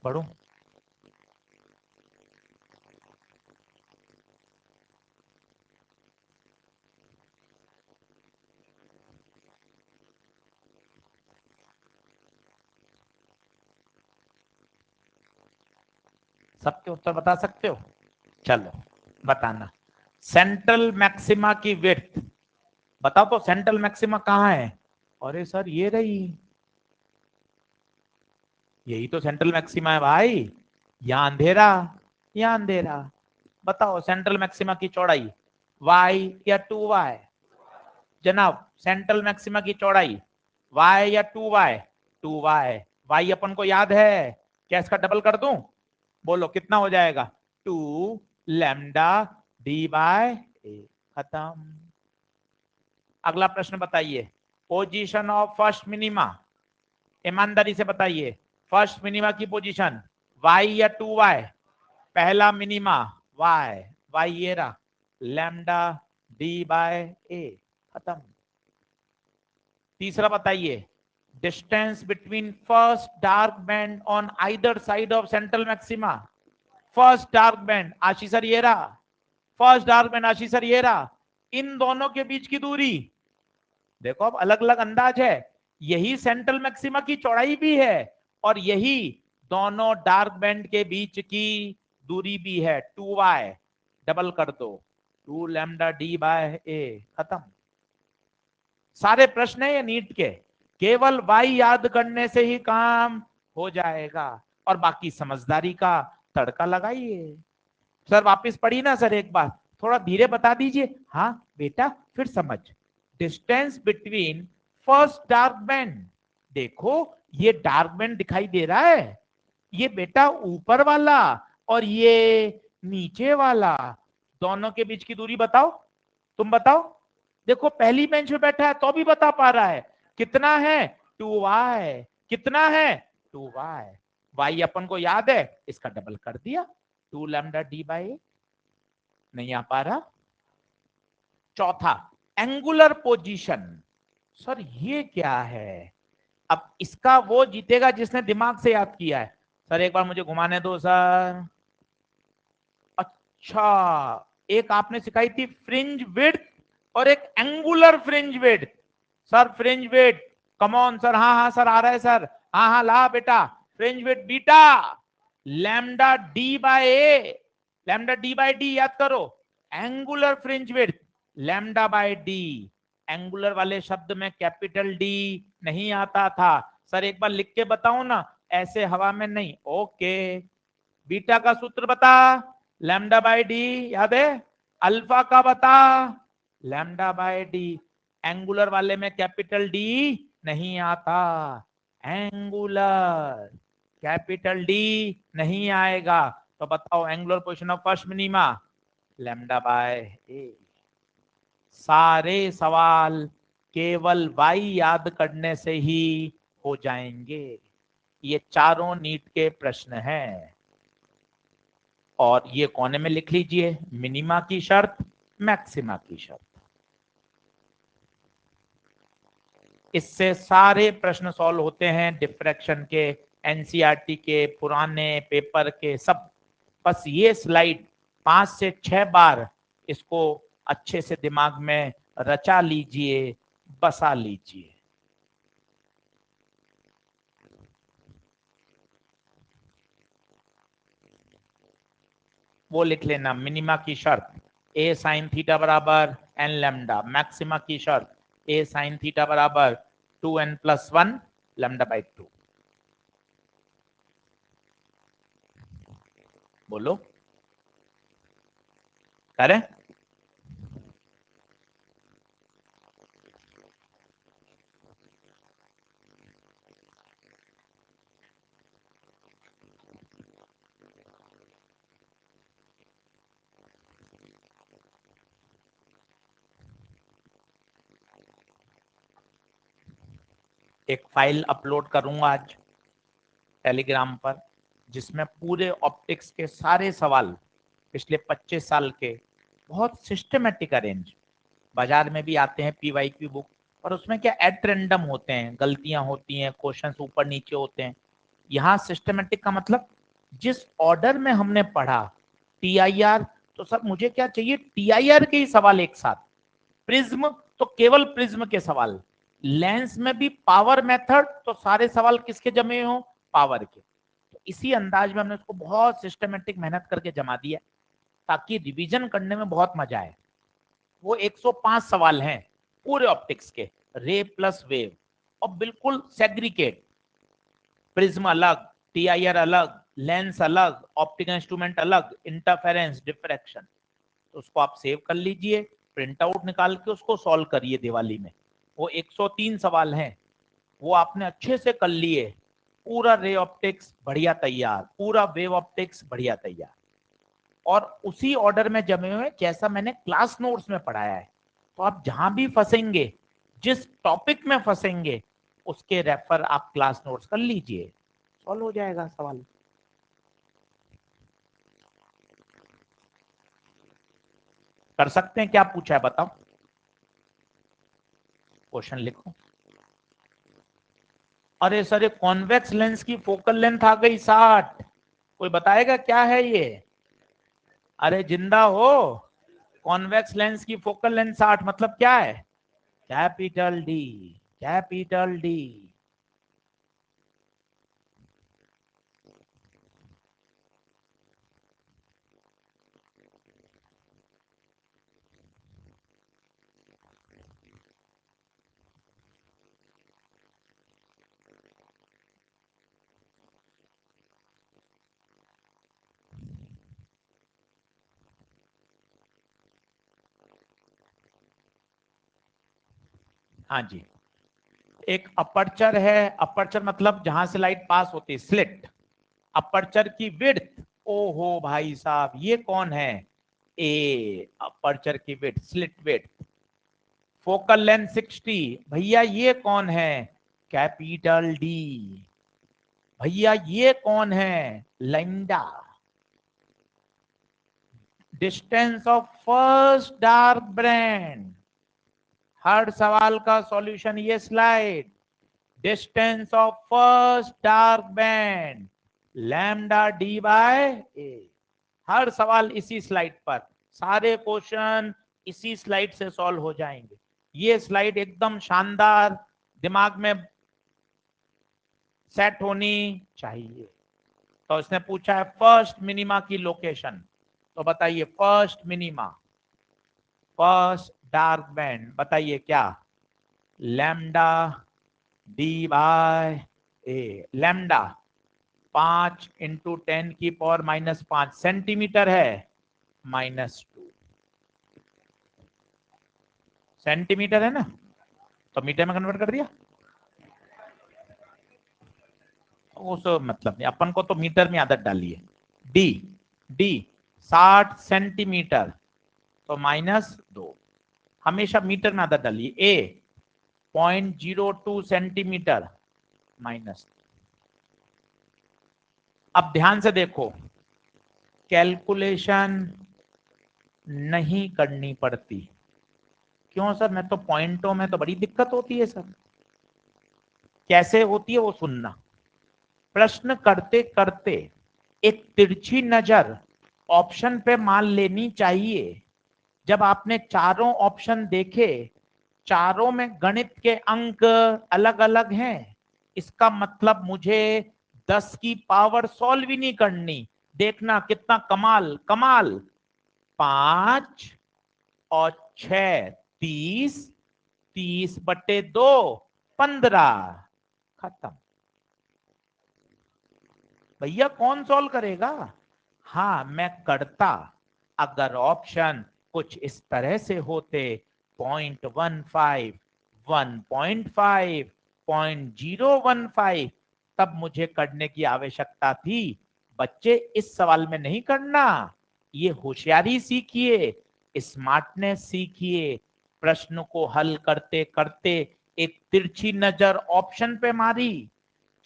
पढ़ो। सबके उत्तर बता सकते हो? चलो बताना। सेंट्रल मैक्सिमा की विड्थ बताओ तो, सेंट्रल मैक्सिमा कहाँ है? अरे सर ये रही, यही तो सेंट्रल मैक्सिमा है भाई। यहां अंधेरा, यहां अंधेरा। बताओ सेंट्रल मैक्सिमा की चौड़ाई y या 2y? जनाब सेंट्रल मैक्सिमा की चौड़ाई y या 2y? 2y। y अपन को याद है, क्या इसका डबल कर दूं? बोलो कितना हो जाएगा? 2 लैम्डा डी बाय ए। खत्म। अगला प्रश्न बताइए, पोजीशन ऑफ फर्स्ट मिनिमा, ईमानदारी से बताइए, फर्स्ट मिनिमा की पोजीशन y या 2y? पहला मिनिमा y, y ये रहा, लैम्डा डी बाय ए। खत्म। तीसरा बताइए, distance between first dark band on either side of central maxima. First dark band Ashish sir ये रहा, फर्स्ट डार्क बैंड आशीष सर ये रहा, इन दोनों के बीच की दूरी देखो, अब अलग अलग अंदाज है, यही सेंट्रल मैक्सिमा की चौड़ाई भी है और यही दोनों डार्क बैंड के बीच की दूरी भी है, 2y। डबल कर दो, 2 लैम्डा डी बाय ए। खत्म। सारे प्रश्न है ये नीट के, केवल y याद करने से ही काम हो जाएगा और बाकी समझदारी का तड़का लगाइए। सर वापस पढ़ी ना सर, एक बार थोड़ा धीरे बता दीजिए। हाँ बेटा फिर समझ। Distance between first dark band, देखो ये डार्क बैंड दिखाई दे रहा है, ये बेटा ऊपर वाला और ये नीचे वाला, दोनों के बीच की दूरी बताओ, तुम बताओ। देखो पहली बेंच पे बैठा है तो भी बता पा रहा है, कितना है? 2y। कितना है? 2y। y अपन को याद है, इसका डबल कर दिया, 2 लैम्डा डी बाई। नहीं आ पा रहा। चौथा, एंगुलर पोजीशन। सर ये क्या है? अब इसका वो जीतेगा जिसने दिमाग से याद किया है। सर एक बार मुझे घुमाने दो सर। अच्छा, एक आपने सिखाई थी फ्रिंज विड्थ और एक angular fringe width. Sir fringe width, come on sir. हाँ हाँ सर आ रहा है सर, हाँ हाँ ला बेटा। Fringe width beta lambda D by A, lambda D by D याद करो। Angular fringe width lambda by D. Angular वाले शब्द में कैपिटल डी नहीं आता था। सर एक बार लिख के बताओ ना, ऐसे हवा में नहीं। ओके, बीटा का सूत्र बता, लैम्डा बाय डी याद है? अल्फा का बता, लैम्डा बाय डी। एंगुलर वाले में कैपिटल डी नहीं आता, एंगुलर कैपिटल डी नहीं आएगा। तो बताओ angular position of first minima, lambda by A. सारे सवाल केवल y याद करने से ही हो जाएंगे। ये चारों नीट के प्रश्न हैं और ये कोने में लिख लीजिए, मिनिमा की शर्त, मैक्सिमा की शर्त। इससे सारे प्रश्न सॉल्व होते हैं डिफ्रैक्शन के, एनसीईआरटी के, पुराने पेपर के सब। बस ये स्लाइड 5 से 6 बार इसको अच्छे से दिमाग में रचा लीजिए, बसा लीजिए। वो लिख लेना, मिनिमा की शर्त ए साइन थीटा बराबर एन लैम्डा, मैक्सिमा की शर्त ए साइन थीटा बराबर 2n+1 λ/2। बोलो करें? एक फाइल अपलोड करूंगा आज टेलीग्राम पर, जिसमें पूरे ऑप्टिक्स के सारे सवाल पिछले 25 साल के बहुत सिस्टमेटिक अरेंज, बाजार में भी आते हैं पीवाईक्यू बुक, और उसमें क्या एट रैंडम होते हैं, गलतियां होती हैं, क्वेश्चंस ऊपर नीचे होते हैं। यहाँ सिस्टमेटिक का मतलब जिस ऑर्डर में हमने पढ़ा टीआईआर, तो सर मुझे क्या चाहिए, टीआईआर के ही सवाल एक साथ, प्रिज्म तो केवल प्रिज्म के सवाल, लेंस में भी पावर मेथड, तो सारे सवाल किसके जमे हो, पावर के। तो इसी अंदाज में हमने उसको बहुत सिस्टमेटिक मेहनत करके जमा दिया, ताकि रिवीजन करने में बहुत मजा आए। वो 105 सवाल हैं पूरे ऑप्टिक्स के, रे प्लस वेव, और बिल्कुल सेग्रीगेट, प्रिज्म अलग, टीआईआर अलग, लेंस अलग, ऑप्टिकल इंस्ट्रूमेंट अलग, इंटरफेरेंस, डिफ्रैक्शन। तो उसको आप सेव कर लीजिए, प्रिंट आउट निकाल के उसको सॉल्व करिए दिवाली में। वो 103 सवाल हैं, वो आपने अच्छे से कर लिए, पूरा रे ऑप्टिक्स बढ़िया तैयार, पूरा वेव ऑप्टिक्स बढ़िया तैयार, और उसी ऑर्डर में जमे हुए जैसा मैंने क्लास नोट्स में पढ़ाया है। तो आप जहां भी फंसेंगे, जिस टॉपिक में फंसेंगे, उसके रेफर आप क्लास नोट्स कर लीजिए, सॉल्व हो जाएगा सवाल। कर सकते हैं? क्या पूछा है बताओ, क्वेश्चन लिखो। अरे सर ये कॉन्वेक्स लेंस की फोकल लेंथ आ गई 60, कोई बताएगा क्या है ये? अरे जिंदा हो, कॉन्वेक्स लेंस की फोकल लेंथ 60 मतलब क्या है? Capital D, capital D. हाँ जी, एक अपर्चर है, अपर्चर मतलब जहां से लाइट पास होती है, स्लिट। अपर्चर की विड्थ, ओहो भाई साहब ये कौन है, ए अपर्चर की width, slit width. Focal length 60, भैया ये कौन है, कैपिटल डी। भैया ये कौन है, lambda. Distance of first dark band, हर सवाल का सॉल्यूशन ये slide, distance of first dark band lambda D by A. हर सवाल इसी स्लाइड पर, सारे क्वेश्चन इसी स्लाइड से सॉल्व हो जाएंगे। ये स्लाइड एकदम शानदार दिमाग में सेट होनी चाहिए। तो इसने पूछा है फर्स्ट मिनिमा की लोकेशन, तो बताइए first minima, first dark band, बताइए क्या, lambda D by A. Lambda 5 × 10⁻⁻5 centimetre है, -2 सेंटीमीटर है ना, तो मीटर में कन्वर्ट कर दिया। उस मतलब नहीं, अपन को तो मीटर में आदत डाली है। डी, डी 60 सेंटीमीटर, तो -2, हमेशा मीटर में आदत डालिए। ए 0.02 सेंटीमीटर, माइनस। अब ध्यान से देखो, कैलकुलेशन नहीं करनी पड़ती। क्यों सर, मैं तो पॉइंटों में तो बड़ी दिक्कत होती है सर। कैसे होती है वो सुनना। प्रश्न करते करते एक तिरछी नजर ऑप्शन पे मान लेनी चाहिए। जब आपने चारों ऑप्शन देखे, चारों में गणित के अंक अलग अलग हैं, इसका मतलब मुझे 10 की पावर सॉल्व ही नहीं करनी, देखना कितना कमाल कमाल। 5 और 6 30, 30/2 15। खत्म। भैया कौन सॉल्व करेगा? हाँ मैं करता, अगर ऑप्शन कुछ इस तरह से होते 0.15, 1.5, 0.015, तब मुझे करने की आवश्यकता थी। बच्चे इस सवाल में नहीं करना, ये होशियारी सीखिए, स्मार्टनेस सीखिए। प्रश्न को हल करते करते एक तिरछी नजर ऑप्शन पे मारी,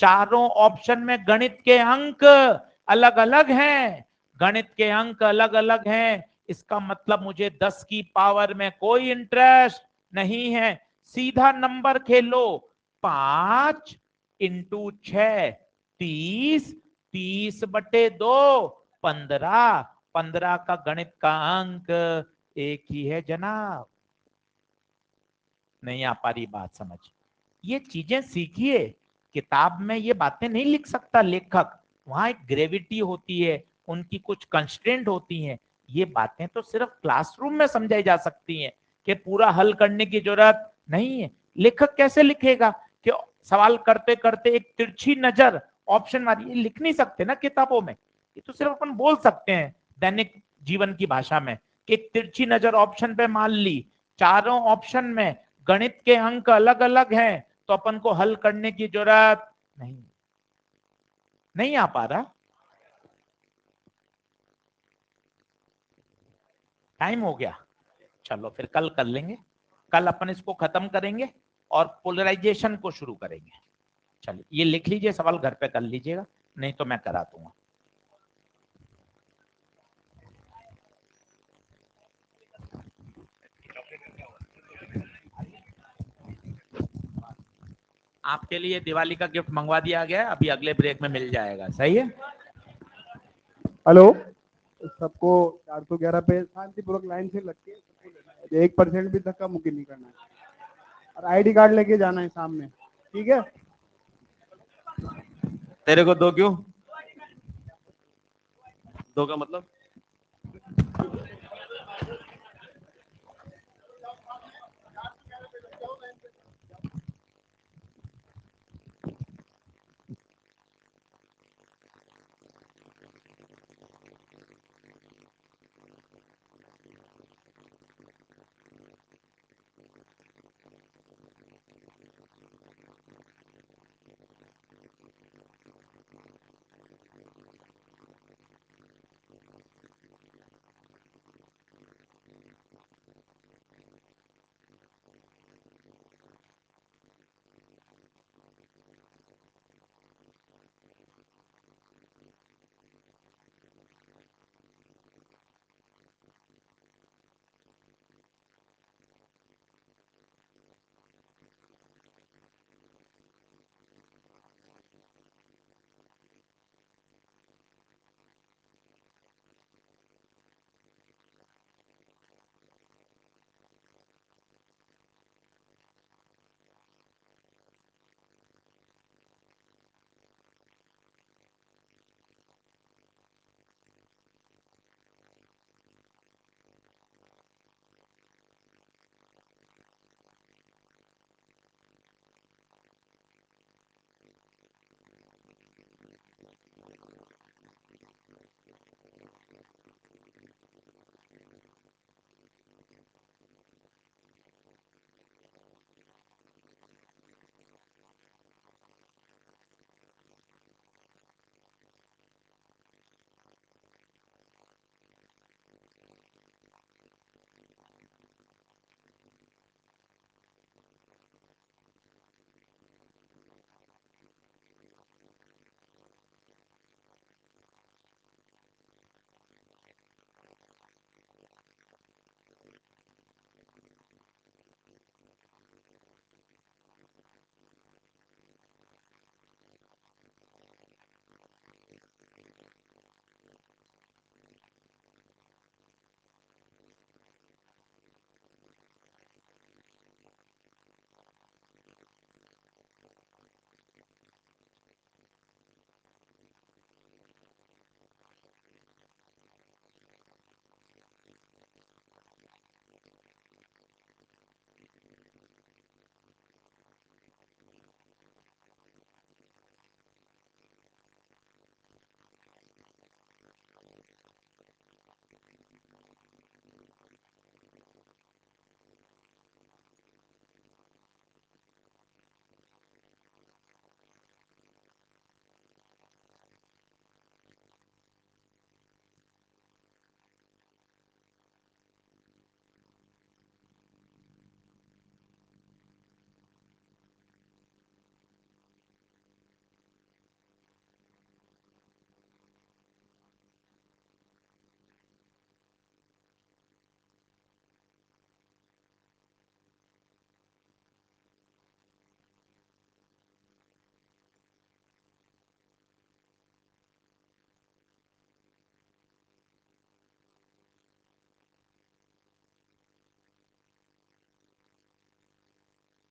चारों ऑप्शन में गणित के अंक अलग अलग हैं, गणित के अंक अलग अलग हैं, इसका मतलब मुझे 10 की पावर में कोई इंटरेस्ट नहीं है, सीधा नंबर खेलो। 5 इंटू 6 30, 30/2 15, 15 का गणित का अंक एक ही है जनाब। नहीं आ पा रही बात समझ? ये चीजें सीखिए, किताब में ये बातें नहीं लिख सकता लेखक, वहां एक ग्रेविटी होती है, उनकी कुछ कंस्ट्रेंट होती हैं। ये बातें तो सिर्फ क्लासरूम में समझाई जा सकती हैं, कि पूरा हल करने की जरूरत नहीं है। लेखक कैसे लिखेगा कि सवाल करते करते एक तिरछी नजर ऑप्शन मारी? ये लिख नहीं सकते ना किताबों में, ये तो सिर्फ अपन बोल सकते हैं दैनिक जीवन की भाषा में, कि एक तिरछी नजर ऑप्शन पे मान ली, चारों ऑप्शन में गणित के अंक अलग अलग हैं, तो अपन को हल करने की जरूरत नहीं। नहीं आ पा रहा? टाइम हो गया? चलो फिर कल कर लेंगे, कल अपन इसको खत्म करेंगे और पोलराइजेशन को शुरू करेंगे। चलिए ये लिख लीजिए, सवाल घर पे कर लीजिएगा, नहीं तो मैं करा दूंगा। आपके लिए दिवाली का गिफ्ट मंगवा दिया गया है, अभी अगले ब्रेक में मिल जाएगा, सही है? हेलो, सबको 411 पे शांतिपूर्वक लाइन से लग के 1% भी धक्का मुक्की नहीं करना है और आईडी कार्ड लेके जाना है सामने, ठीक है? तेरे को दो क्यों? दो का मतलब